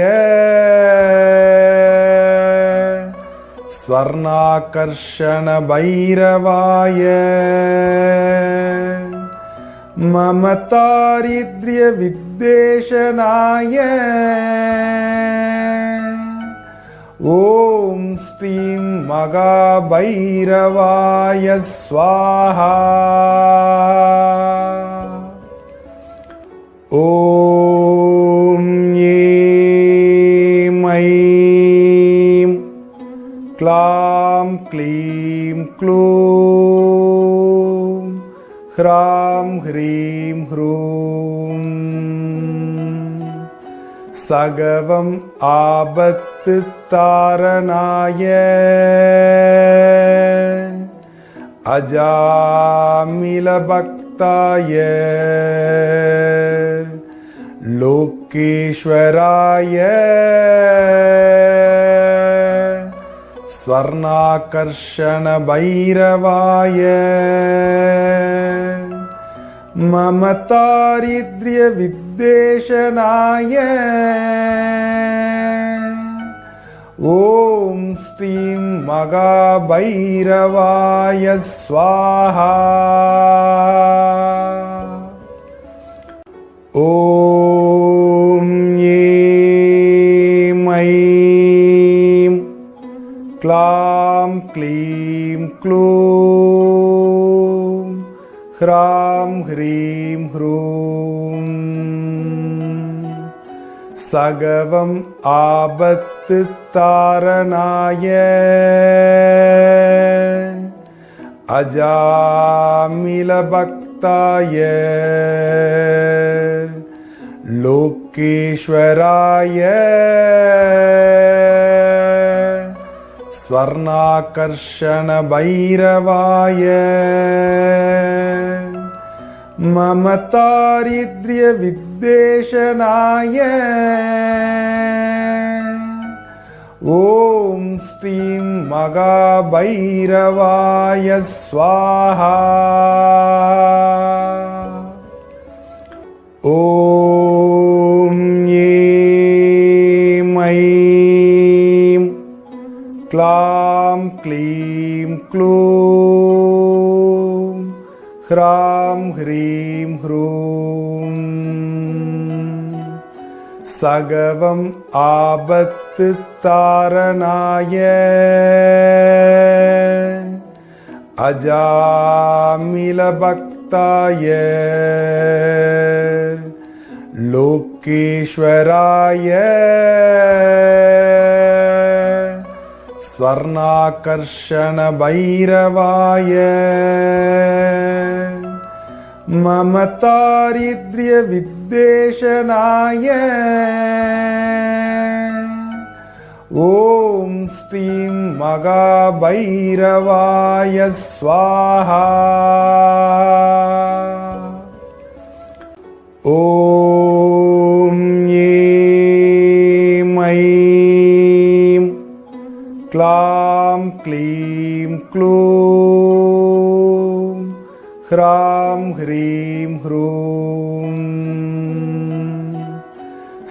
स्वर्णाकर्षणभैरवाय मम दारिद्र्यविद्वेषणाय ॐ श्रीं महाभैरवाय स्वाहा। ॐ ऐं ऐं क्लां क्लीं क्लूं ह्रां ह्रीं ह्रूं सगवम् आबत्तु तारणाय अजामिलभक्ताय लोकेश्वराय स्वर्णाकर्षण भैरवाय मम दारिद्र्य विद्वेषणाय ॐ श्रीं महाभैरवाय स्वाहा। ॐ ऐं ऐं क्लां क्लीं क्लूं ह्रां ह्रीं ह्रूं सगवम् आबत्तु तारणाय अजामिलभक्ताय लोकेश्वराय स्वर्णाकर्षण भैरवाय मम दारिद्र्य विद्वेषणाय ॐ श्रीं महाभैरवाय स्वाहा। ॐ ऐं ऐं क्लां क्लीं क्लूं ह्रां ह्रीं ह्रूं सगवम् आबत्तु तारणाय अजामिलभक्ताय लोकेश्वराय स्वर्णाकर्षण भैरवाय मम दारिद्र्य विद्वेषणाय ॐ श्रीं महाभैरवाय स्वाहा। ॐ ऐं ऐं क्लां क्लीं क्लूं ह्रां ह्रीं ह्रूं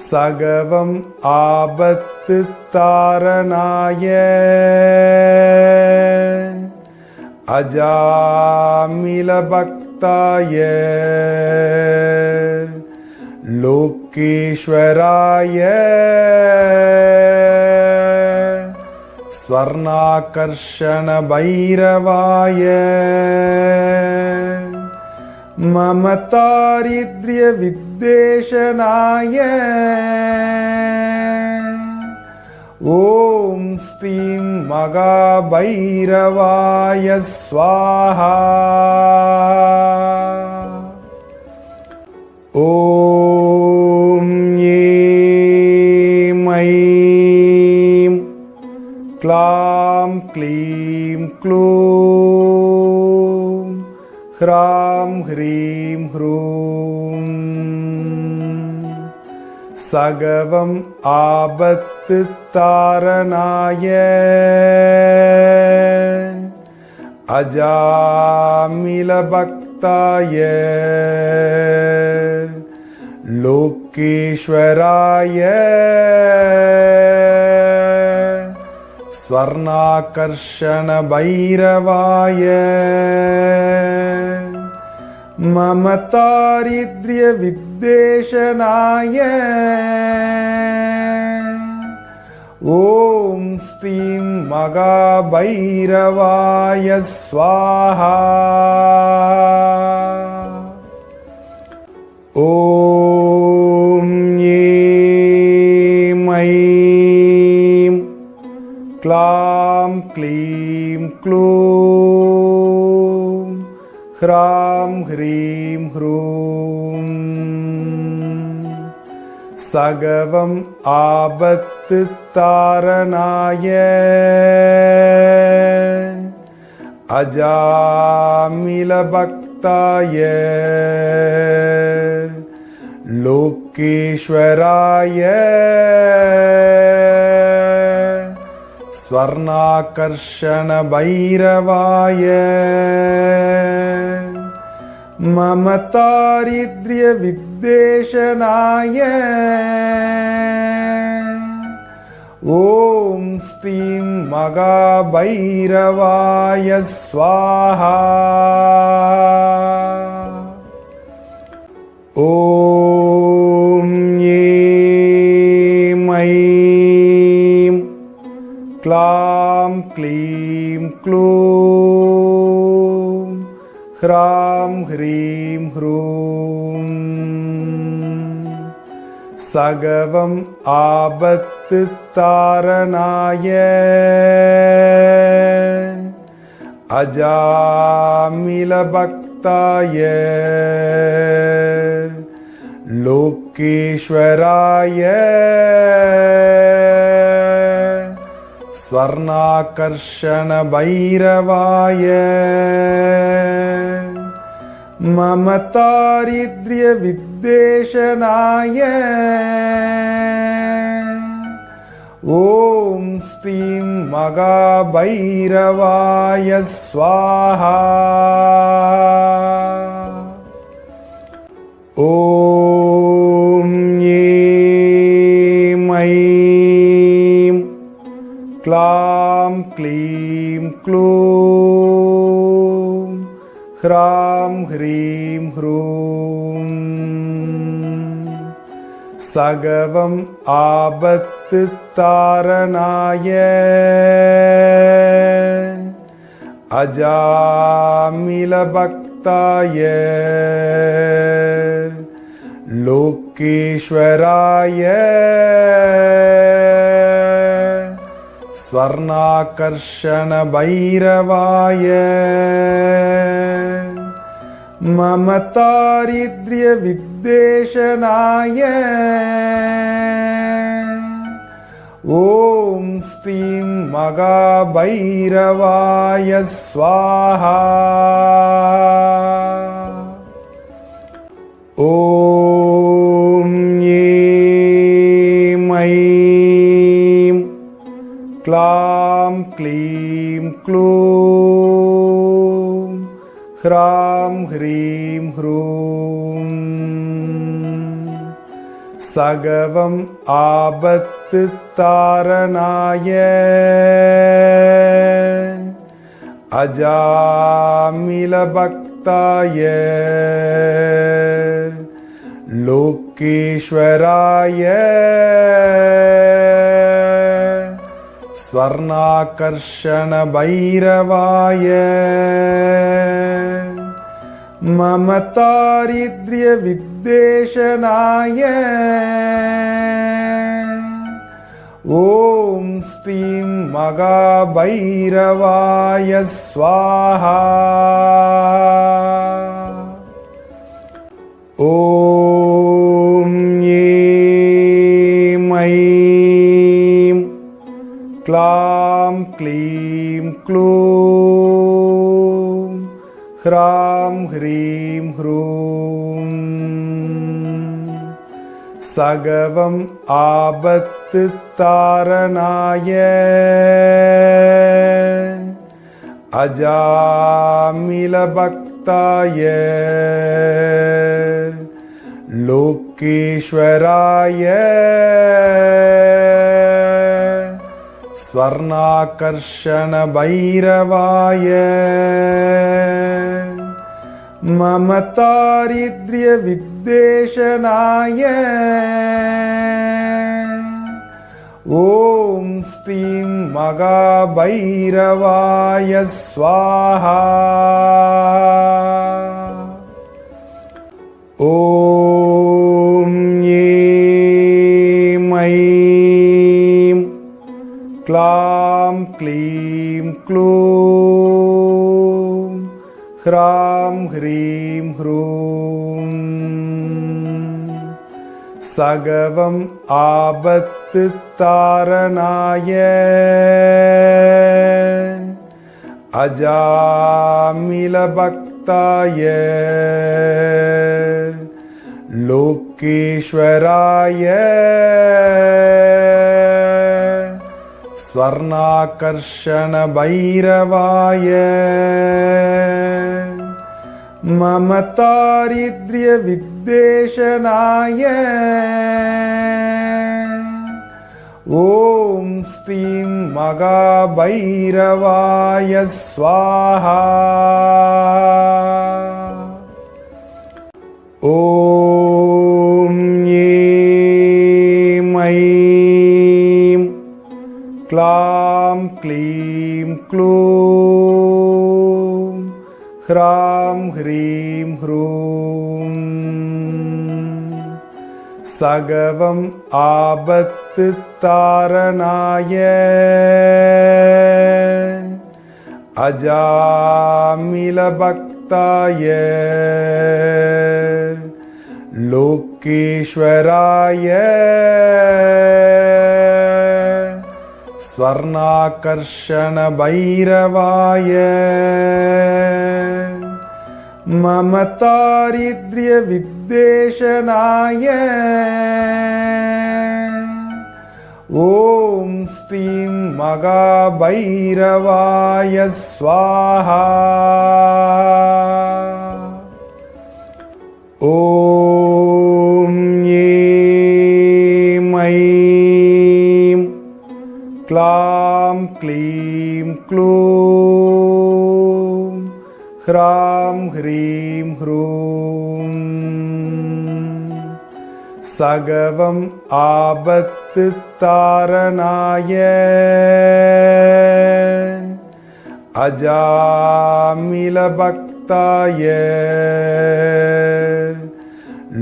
सगवम् आबत्तु तारणाय अजामिलभक्ताय लोकेश्वराय स्वर्णाकर्षण भैरवाय मम दारिद्र्य विद्वेषणाय ॐ श्रीं महाभैरवाय स्वाहा। ॐ ऐं ऐं क्लां क्लीं क्लूं ह्रां ह्रीं ह्रूं सगवम् आबत्तु तारणाय अजामिलभक्ताय लोकेश्वराय स्वर्णाकर्षण भैरवाय मम दारिद्र्य विद्वेषणाय ॐ श्रीं महाभैरवाय स्वाहा। ॐ ऐं ऐं क्लां क्लीं क्लूं ह्रां ह्रीं ह्रूं सगवम् आबत्तारणाय अजामिलभक्ताय लोकेश्वराय स्वर्णाकर्षणभैरवाय मम दारिद्र्यविद्वेषणाय ॐ श्रीं महाभैरवाय स्वाहा। ॐ ऐं ऐं क्लां क्लीं क्लूं ह्रां ह्रीं ह्रूं सगवम् आबत्तारणाय अजामिलभक्ताय लोकेश्वराय स्वर्णाकर्षणभैरवाय मम दारिद्र्यविद्वेषणाय ॐ श्रीं महाभैरवाय स्वाहा। ॐ ऐं ऐं क्लां क्लीं क्लूं ह्रां ह्रीं ह्रूं सगवम् आबत्तारणाय अजामिलभक्ताय लोकेश्वराय स्वर्णाकर्षणभैरवाय मम दारिद्र्यविद्वेषणाय ॐ श्रीं महाभैरवाय स्वाहा। ॐ ऐं ऐं क्लां क्लीं क्लूं ह्रां ह्रीं ह्रूं सगवम् आबत्तारणाय अजामिलभक्ताय लोकेश्वराय स्वर्णाकर्षणभैरवाय मम दारिद्र्यविद्वेषणाय ॐ श्रीं महाभैरवाय स्वाहा। ॐ ऐं ऐं क्लां क्लीं क्लूं ह्रां ह्रीं ह्रूं सगवम् आबत्तारणाय अजामिलभक्ताय लोकेश्वराय स्वर्णाकर्षणभैरवाय मम दारिद्र्यविद्वेषणाय ॐ श्रीं महाभैरवाय स्वाहा। ॐ ऐं ऐं क्लां क्लीं क्लूं ह्रां ह्रीं ह्रूं सगवम् आबत्तु तारणाय अजामिलभक्ताय लोकेश्वराय स्वर्णाकर्षणभैरवाय मम दारिद्र्यविद्वेषणाय ॐ श्रीं महाभैरवाय स्वाहा। ॐ ऐं ऐं क्लां क्लीं क्लूं ह्रां ह्रीं ह्रूं सगवम् आबत्तु तारणाय अजामिलभक्ताय लोकेश्वराय स्वर्णाकर्षणभैरवाय मम दारिद्र्यविद्वेषणाय ॐ श्रीं महाभैरवाय स्वाहा। ॐ ऐं ऐं क्लां क्लीं क्लूं ह्रां ह्रीं ह्रूं सगवम् आबत्तु तारणाय अजामिलभक्ताय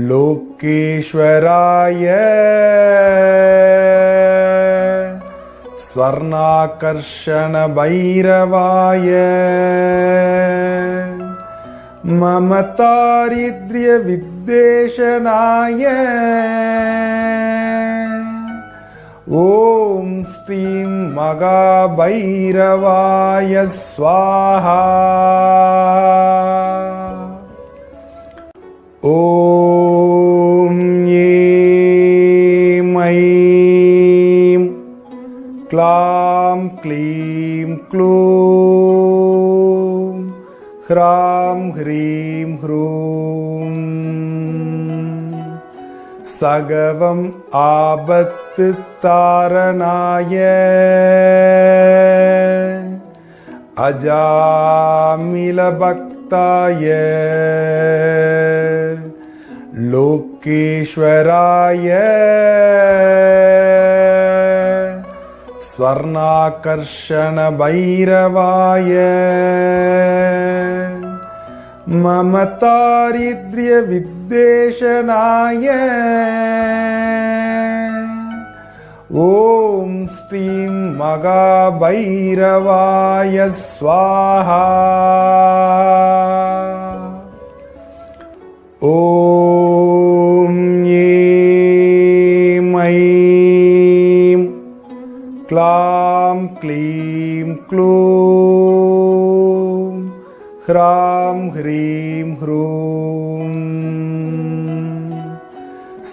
लोकेश्वराय स्वर्णाकर्षणभैरवाय मम दारिद्र्यविद्वेषणाय ॐ श्रीं महाभैरवाय स्वाहा। ॐ ऐं ऐं क्लां क्लीं क्लूं ह्रां ह्रीं ह्रूं सगवम् आबत्तु तारणाय अजामिलभक्ताय लोकेश्वराय स्वर्णाकर्षणभैरवाय मम दारिद्र्यविद्वेषणाय ॐ श्रीं महाभैरवाय स्वाहा। ॐ ऐं ऐं क्लां क्लीं क्लूं ह्रां ह्रीं ह्रूं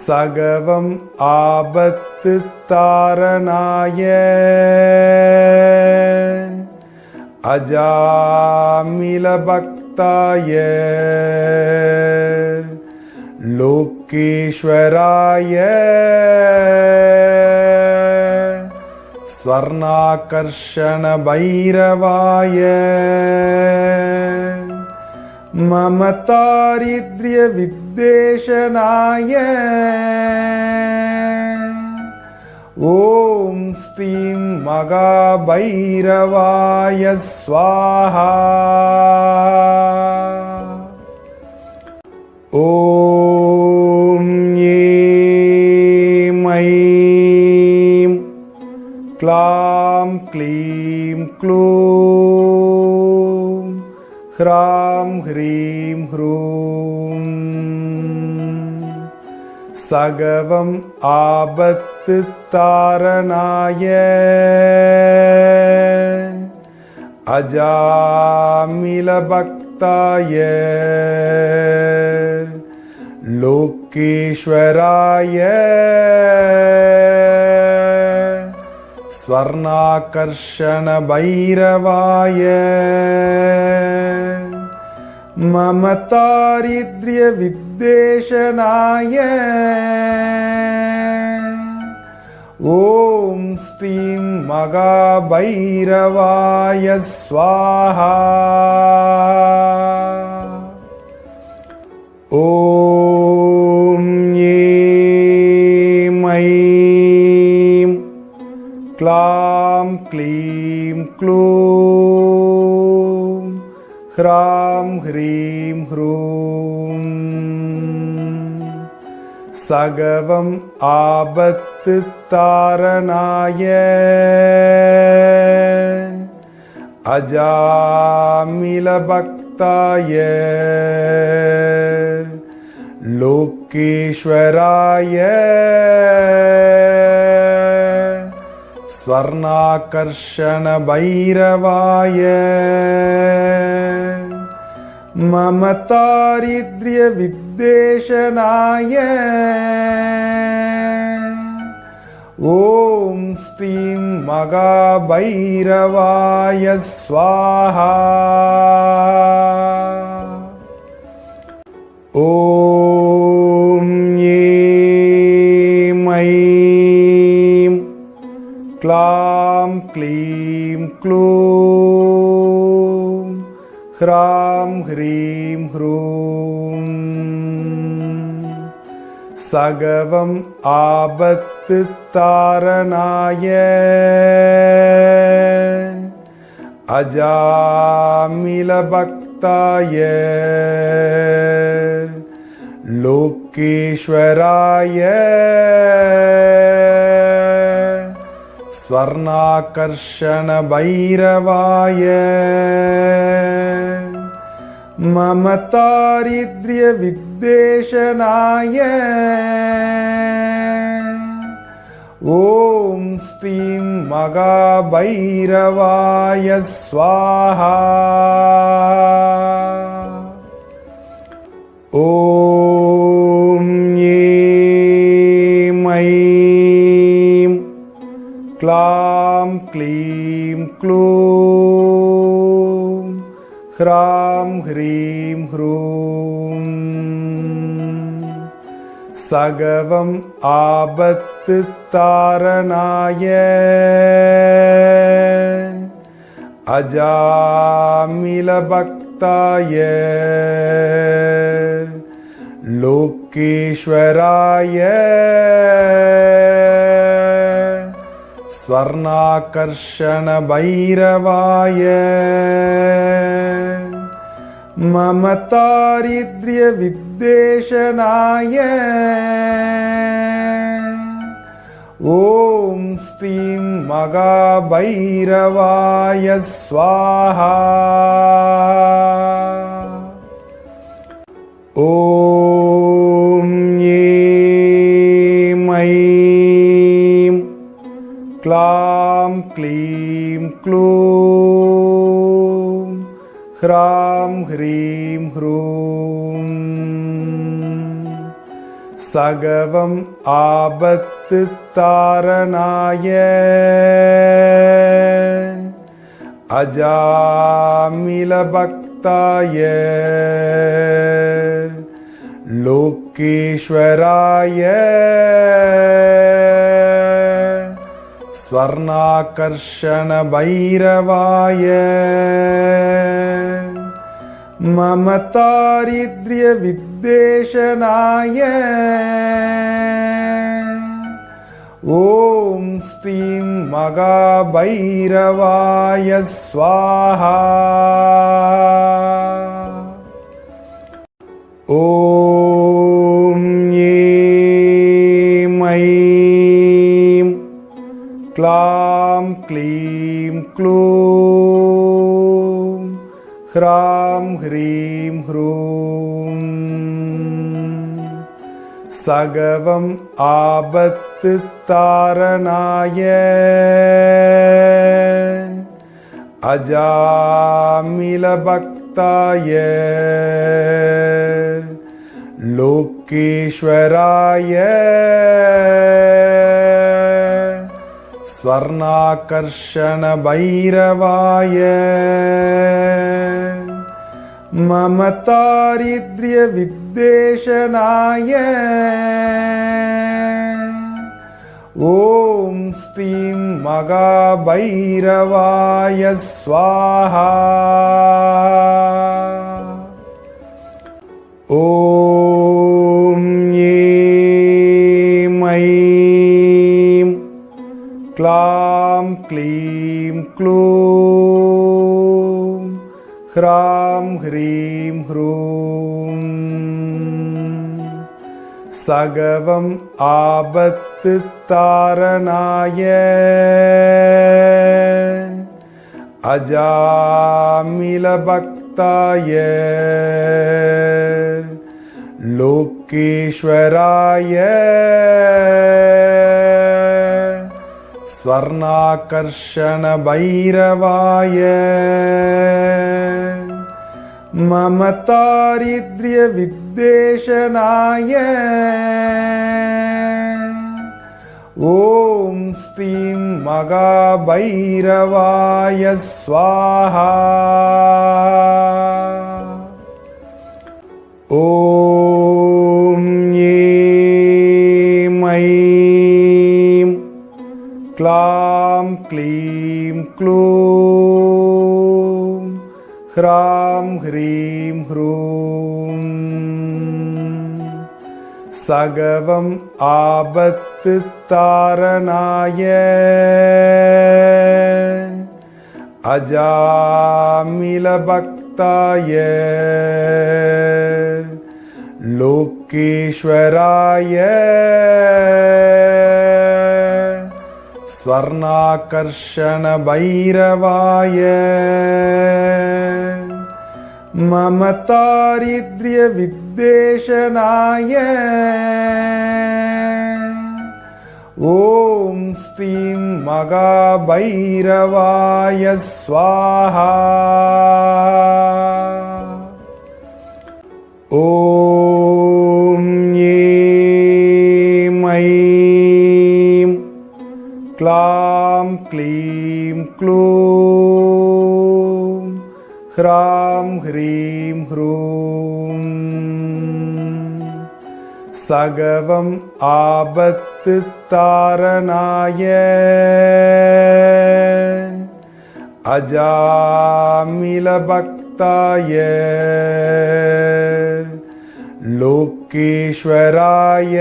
सगवम् आबत्तु तारणाय अजामिलभक्ताय लोकेश्वराय स्वर्णाकर्षणभैरवाय मम दारिद्र्यविद्वेषणाय ॐ श्रीं महाभैरवाय स्वाहा। ॐ ऐं ऐं क्लां क्लीं क्लूं ह्रां ह्रीं ह्रूं सगवम् आबत्तु तारणाय अजामिलभक्ताय लोकेश्वराय स्वर्णाकर्षण भैरवाय मम दारिद्र्य विद्वेषणाय ॐ श्रीं महाभैरवाय स्वाहा। ॐ ऐं ऐं क्लां क्लीं क्लूं ह्रां ह्रीं ह्रूं सगवम् आबत्तु तारणाय अजामिलभक्ताय लोकेश्वराय स्वर्णाकर्षण भैरवाय मम दारिद्र्य विद्वेषणाय ॐ श्रीं महाभैरवाय स्वाहा। ॐ ऐं ऐं क्लां क्लीं क्लूं ह्रां ह्रीं ह्रूं सगवम् आबत्तु तारणाय अजामिलभक्ताय लोकेश्वराय स्वर्णाकर्षण भैरवाय मम दारिद्र्य विद्वेषणाय ॐ श्रीं महाभैरवाय स्वाहा। ॐ ऐं ऐं क्लां क्लीं क्लूं ह्रां ह्रीं ह्रूं सगवम् आबत्तु तारणाय अजामिलभक्ताय लोकेश्वराय स्वर्णाकर्षण भैरवाय मम दारिद्र्य विद्वेषणाय ॐ श्रीं महाभैरवाय स्वाहा। ॐ ऐं ऐं क्लां क्लीं क्लूं ह्रां ह्रीं ह्रूं सगवम् आबत्तु तारणाय अजामिलभक्ताय लोकेश्वराय स्वर्णाकर्षण भैरवाय मम दारिद्र्य विद्वेषणाय ॐ श्रीं महाभैरवाय स्वाहा। ॐ ऐं ऐं क्लां क्लीं क्लूं ह्रां ह्रीं சகவம் ஆபத்து தாரணாய அஜாமில பக்தாய லோகேஸ்வராய ஸ்வர்ணாகர்ஷண பைரவாய மம தாரித்ர்ய வித்தேஷனாய ஓம் ஸ்ரீம் மகாபைரவாய ஸ்வாஹா. ஓம் ஏம் ஐம் க்ளாம் க்ளீம் க்ளூம் ஹ்ராம் ஹ்ரீம் ஹ்ரூம். சகவம் ஆபத்து தாரணாய அஜாமில பக்தாய லோகேஸ்வராய ஸ்வர்ணாகர்ஷண பைரவாய மம தாரித்ர்ய வித்தேஷனாய ஓம் ஸ்ரீம் மகாபைரவாய ஸ்வாஹா. ஓம் ஏம் ஐம் க்ளாம் க்ளீம் க்ளூம் ஹ்ராம் ஹ்ரீம் ஹ்ரூம். சகவம் ஆபத்து தாரணாய அஜாமில பக்தாய லோகேஸ்வராய ஸ்வர்ணாகர்ஷண பைரவாய மம தாரித்ர்ய வித்தேஷனாய ஓம் ஸ்ரீம் மகாபைரவாய ஸ்வாஹா. ஓம் ஏம் ஐம் க்ளாம் க்ளீம் க்ளூம் ஹ்ராம் ஹ்ரீம் ஹ்ரூம். சகவம் ஆபத்து தாரணாய அஜாமில பக்தாய லோகேஸ்வராய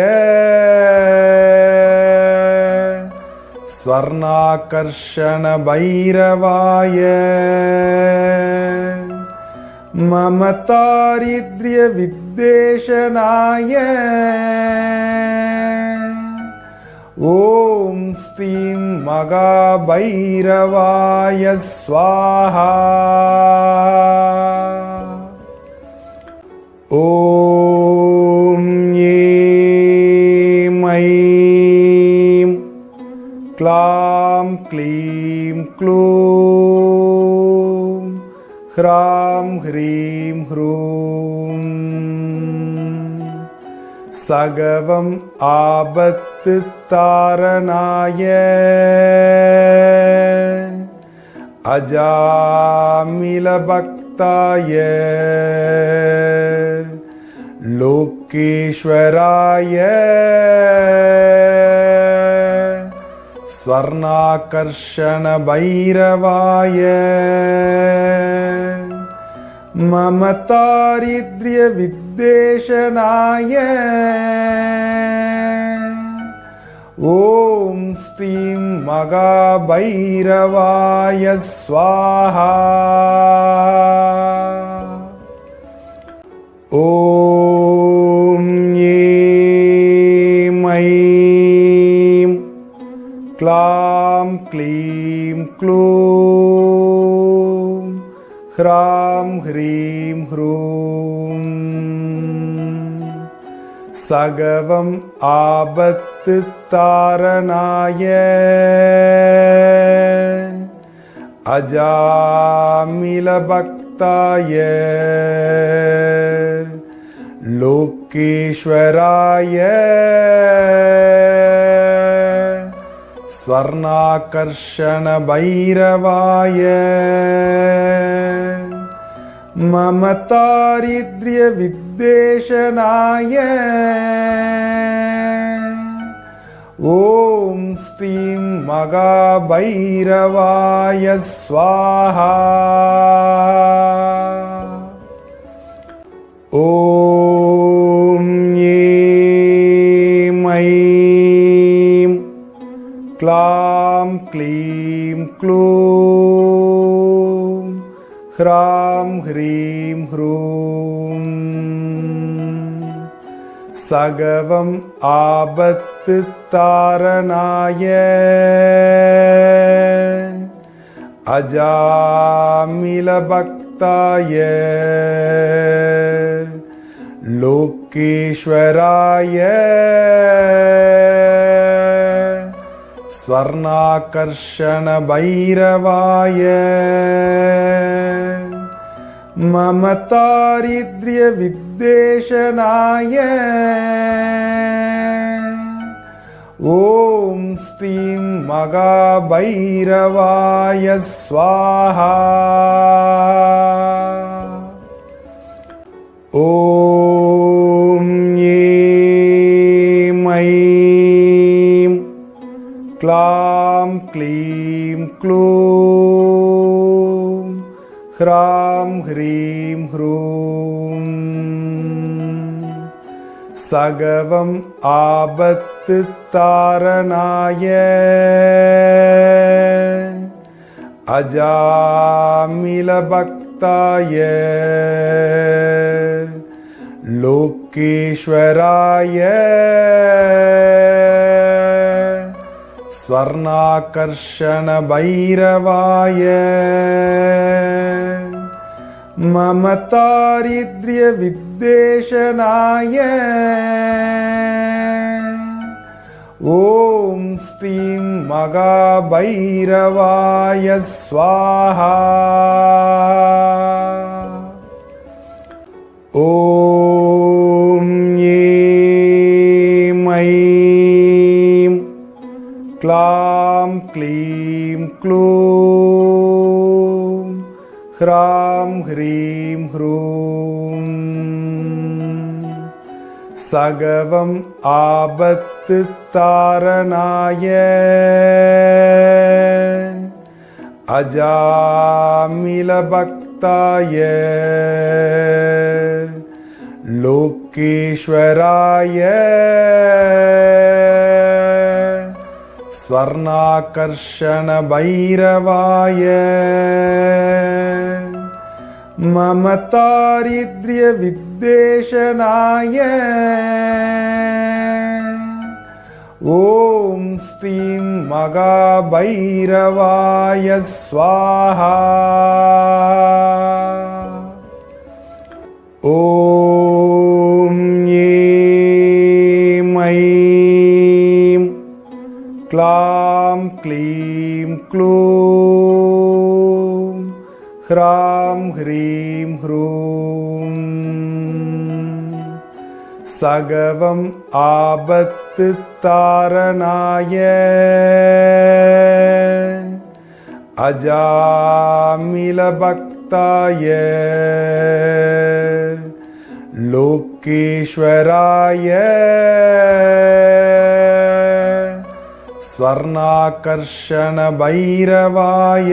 ஸ்வர்ணாகர்ஷண பைரவாய மம தாரித்ர்ய வித்தேஷனாய ஓம் ஸ்ரீம் மகாபைரவாய ஸ்வாஹா. ஓம் ஏம் ஐம் க்ளாம் க்ளீம் க்ளூம் ஹ்ராம் ஹ்ரீம் ஹ்ரூம். சகவம் ஆபத்து தாரணாய அஜாமில பக்தாய லோகேஸ்வராய ஸ்வர்ணாகர்ஷண பைரவாய மம தாரித்ர்ய வித்தேஷனாய ஓம் ஸ்ரீம் மகாபைரவாய ஸ்வாஹா. ஓம் ஏம் ஐம் க்ளாம் க்ளீம் க்ளூம் ஹ்ராம் ஹ்ரீம் ஹ்ரூம். சகவம் ஆபத்து தாரணாய அஜாமில பக்தாய லோகேஸ்வராய ஸ்வர்ணாகர்ஷண பைரவாய மம தாரித்ர்ய வித்வேஷனாய ஓம் ஸ்ரீம் மகாபைரவாய ஸ்வாஹா. ஓம் ஏம் ஐம் க்ளாம் க்ளீம் க்ளூம் ஹ்ராம் ஹ்ரீம் ஹ்ரூம். சகவம் ஆபத்து தாரணாய அஜாமில பக்தாய லோகேஸ்வராய ஸ்வர்ணாகர்ஷண பைரவாய மம தாரித்ர்ய வித்வேஷனாய ஓம் ஸ்ரீம் மகாபைரவாய ஸ்வாஹா. ஓம் ஏம் ஐம் க்ளாம் க்ளீம் க்ளூம் ஹ்ராம் ஹ்ரீம் ஹ்ரூம். சகவம் ஆபத்து தாரணாய அஜாமில பக்தாய லோகேஸ்வராய ஸ்வர்ணாகர்ஷண பைரவாய மம தாரித்ர்ய வித்வேஷனாய ஓம் ஸ்ரீம் மகாபைரவாய ஸ்வாஹா. ஓம் ஏம் ஐம் க்ளாம் க்ளீம் க்ளூம் ஹ்ராம் ஹ்ரீம் ஹ்ரூம். சகவம் ஆபத்து தாரணாய அஜாமில பக்தாய லோகேஸ்வராய ஸ்வர்ணாகர்ஷண பைரவாய மம தாரித்ர்ய வித்வேஷனாய ஓம் ஸ்ரீம் மகாபைரவாய ஸ்வாஹா. ஓம் ஏம் ஐம் க்ளாம் க்ளீம் க்ளூம் ஹ்ராம் ஹ்ரீம் ஹ்ரூம். சகவம் ஆபத்து தாரணாய அஜாமில பக்தாய லோகேஸ்வராய ஸ்வர்ணாகர்ஷண பைரவாய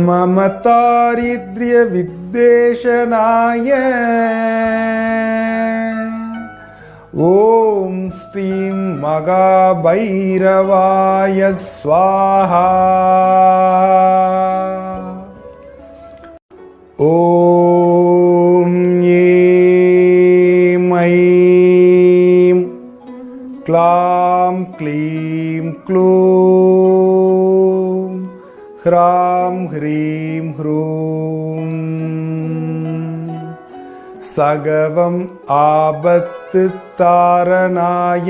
மம தாரித்ர்ய வித்வேஷனாய ஓம் ஸ்ரீம் மகாபைரவாய ஸ்வாஹா. ஓம் ஏம் ஐம் க்ளாம் க்ளீம் க்ளூம் ஹ்ராம் ஹ்ரீம் ஹ்ரூம். சகவம் ஆபத்து தாரணாய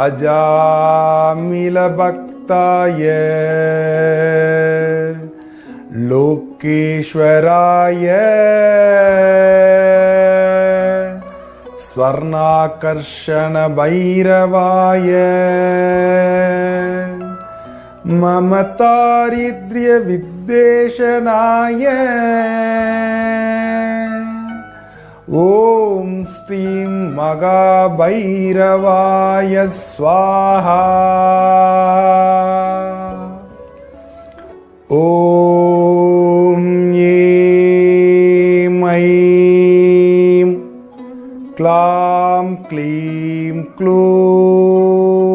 அஜாமில பக்தாய லோகேஸ்வராய ஸ்வர்ணாகர்ஷண பைரவாய மம தாரித்ர்ய வித்வேஷனாய ஓம் ஸ்ரீம் மகாபைரவாய ஸ்வாஹா. ஓம் ஏம் ஐம் க்ளாம் க்ளீம் க்ளூம்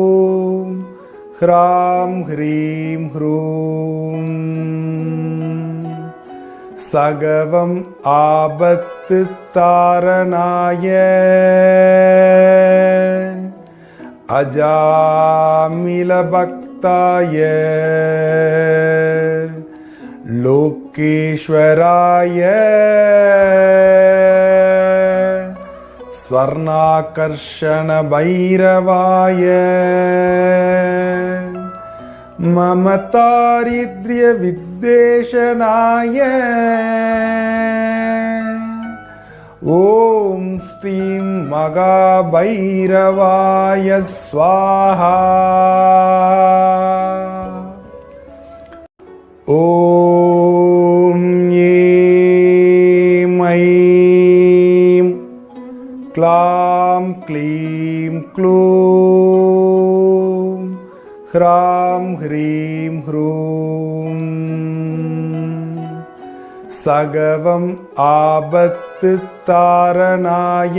ஹ்ராம் ஹ்ரீம் ஹ்ரூம் சகவம் ஆபத்து தாரணாய அஜாமில பக்தாய லோகேஸ்வராய ஸ்வர்ணாகர்ஷண பைரவாய மம தாரித்ர்ய வித்வேஷனாய ஓம் ஸ்ரீம் மகாபைரவாய ஸ்வாஹா. ஓம் ஏம் ஐம் க்ளாம் க்ளீம் க்ளூம் ஹ்ராம் ஹ்ரீம் ஹ்ரூம் சகவம் ஆபத்து தாரணாய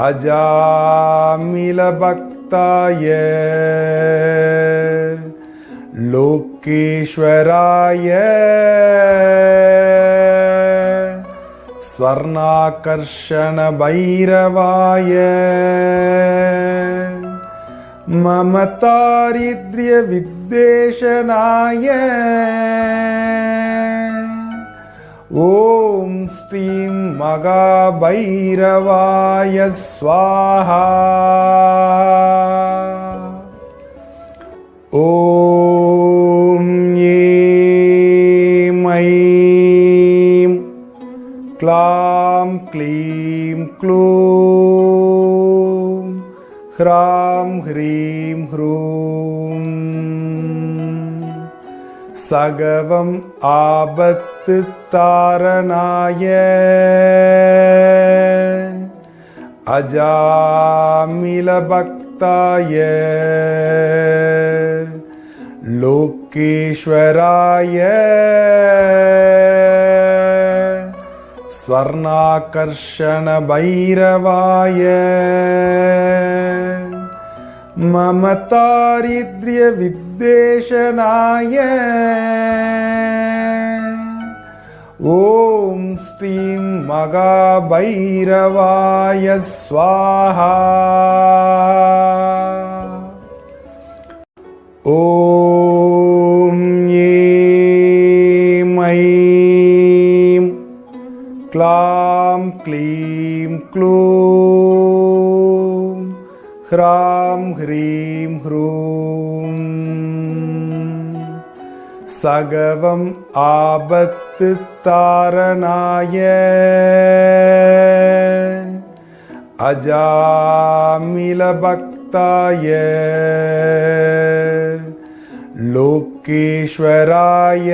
அஜாமில பக்தாய லோகேஸ்வராய ஸ்வர்ணாகர்ஷண பைரவாய மம தாரித்ர்ய வித்வேஷனாய ஓம் ஸ்ரீம் மகாபைரவாய ஸ்வாஹா. ஓம் ஏம் ஐம் க்ளாம் க்ளீம் க்ளூம் ஹ்ராம் ஹ்ரீம் ஹ்ரூம் சகவம் ஆபத்து தாரணாய அஜாமில பக்தாய லோகேஸ்வராய ஸ்வர்ணாகர்ஷண பைரவாய மம தாரித்ர்ய வித்வேஷனாய ஓம் ஸ்ரீம் மகாபைரவாய ஸ்வாஹா. ஓம் ஏம் ஐம் க்ளாம் க்ளீம் க்ளூம் ஹ்ராம் ஹ்ரீம் ஹ்ரூம் சகவம் ஆபத்து தாரணாய அஜாமில பக்தாய லோகேஸ்வராய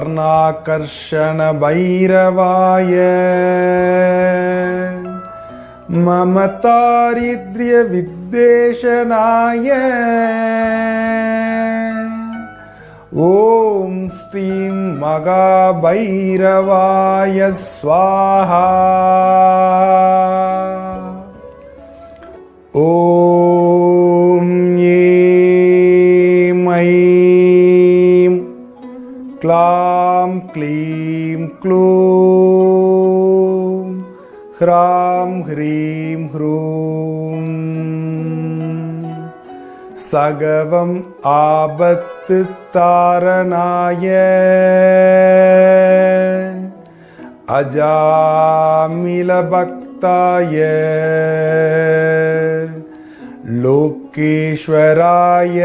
ஸ்வர்ணாகர்ஷண பைரவாய மம தாரித்ர்ய வித்வேஷனாய ஓம் ஸ்ரீம் மகாபைரவாய ஸ்வாஹா. ஓம் ஏம் ஐம் க்ளாம் க்ளீம் க்ளூம் ஹ்ராம் ஹ்ரீம் ஹ்ரூம் சகவம் ஆபத்து தாரணாய அஜாமில பக்தாய லோகேஸ்வராய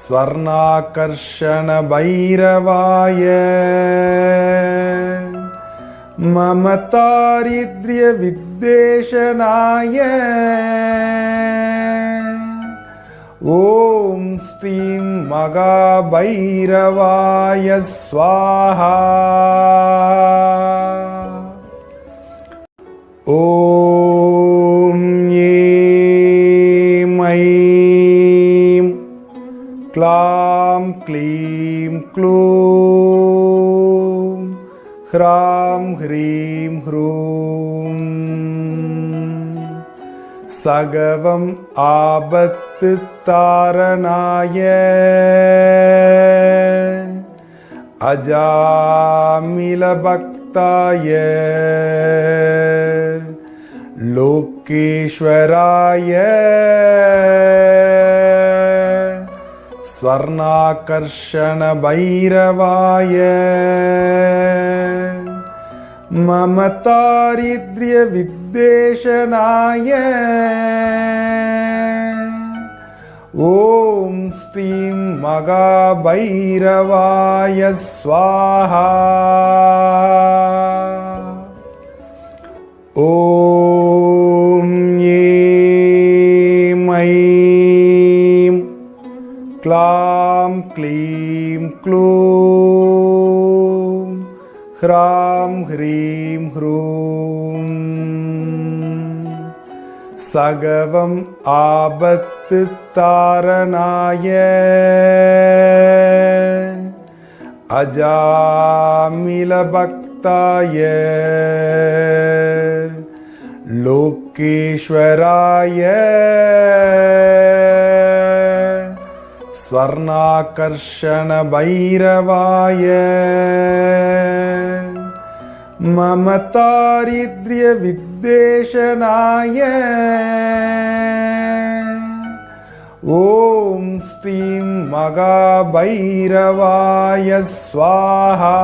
ஸ்வர்ணாகர்ஷண பைரவாய மம தாரித்ர்ய வித்வேஷனாய ஓம் ஸ்ரீம் மகாபைரவாய ஸ்வாஹா. ஓம் ஏம் ஐம் க்ளாம் க்ளீம் க்ளூம் ஹ்ராம் ஹ்ரீம் ஹ்ரூம். சகவம் ஆபத்து தாரணாய அஜாமில பக்தாய லோகேஸ்வராய ஸ்வர்ணாகர்ஷண பைரவாய மம தாரித்ர்ய வித்வேஷனாய ஓம் ஸ்ரீம் மகாபைரவாய ஸ்வாஹா. ஓம் ஏம் ஐம் க்ளாம் க்ளீம் க்ளூம் ஹ்ராம் ஹ்ரீம் ஹ்ரூம். சகவம் ஆபத்து தாரணாய அஜாமில பக்தாய லோகேஸ்வராய ஸ்வர்ணாகர்ஷண பைரவாய மம தாரித்ர்ய வித்வேஷனாய ஓம் ஸ்ரீம் மகாபைரவாய ஸ்வாஹா.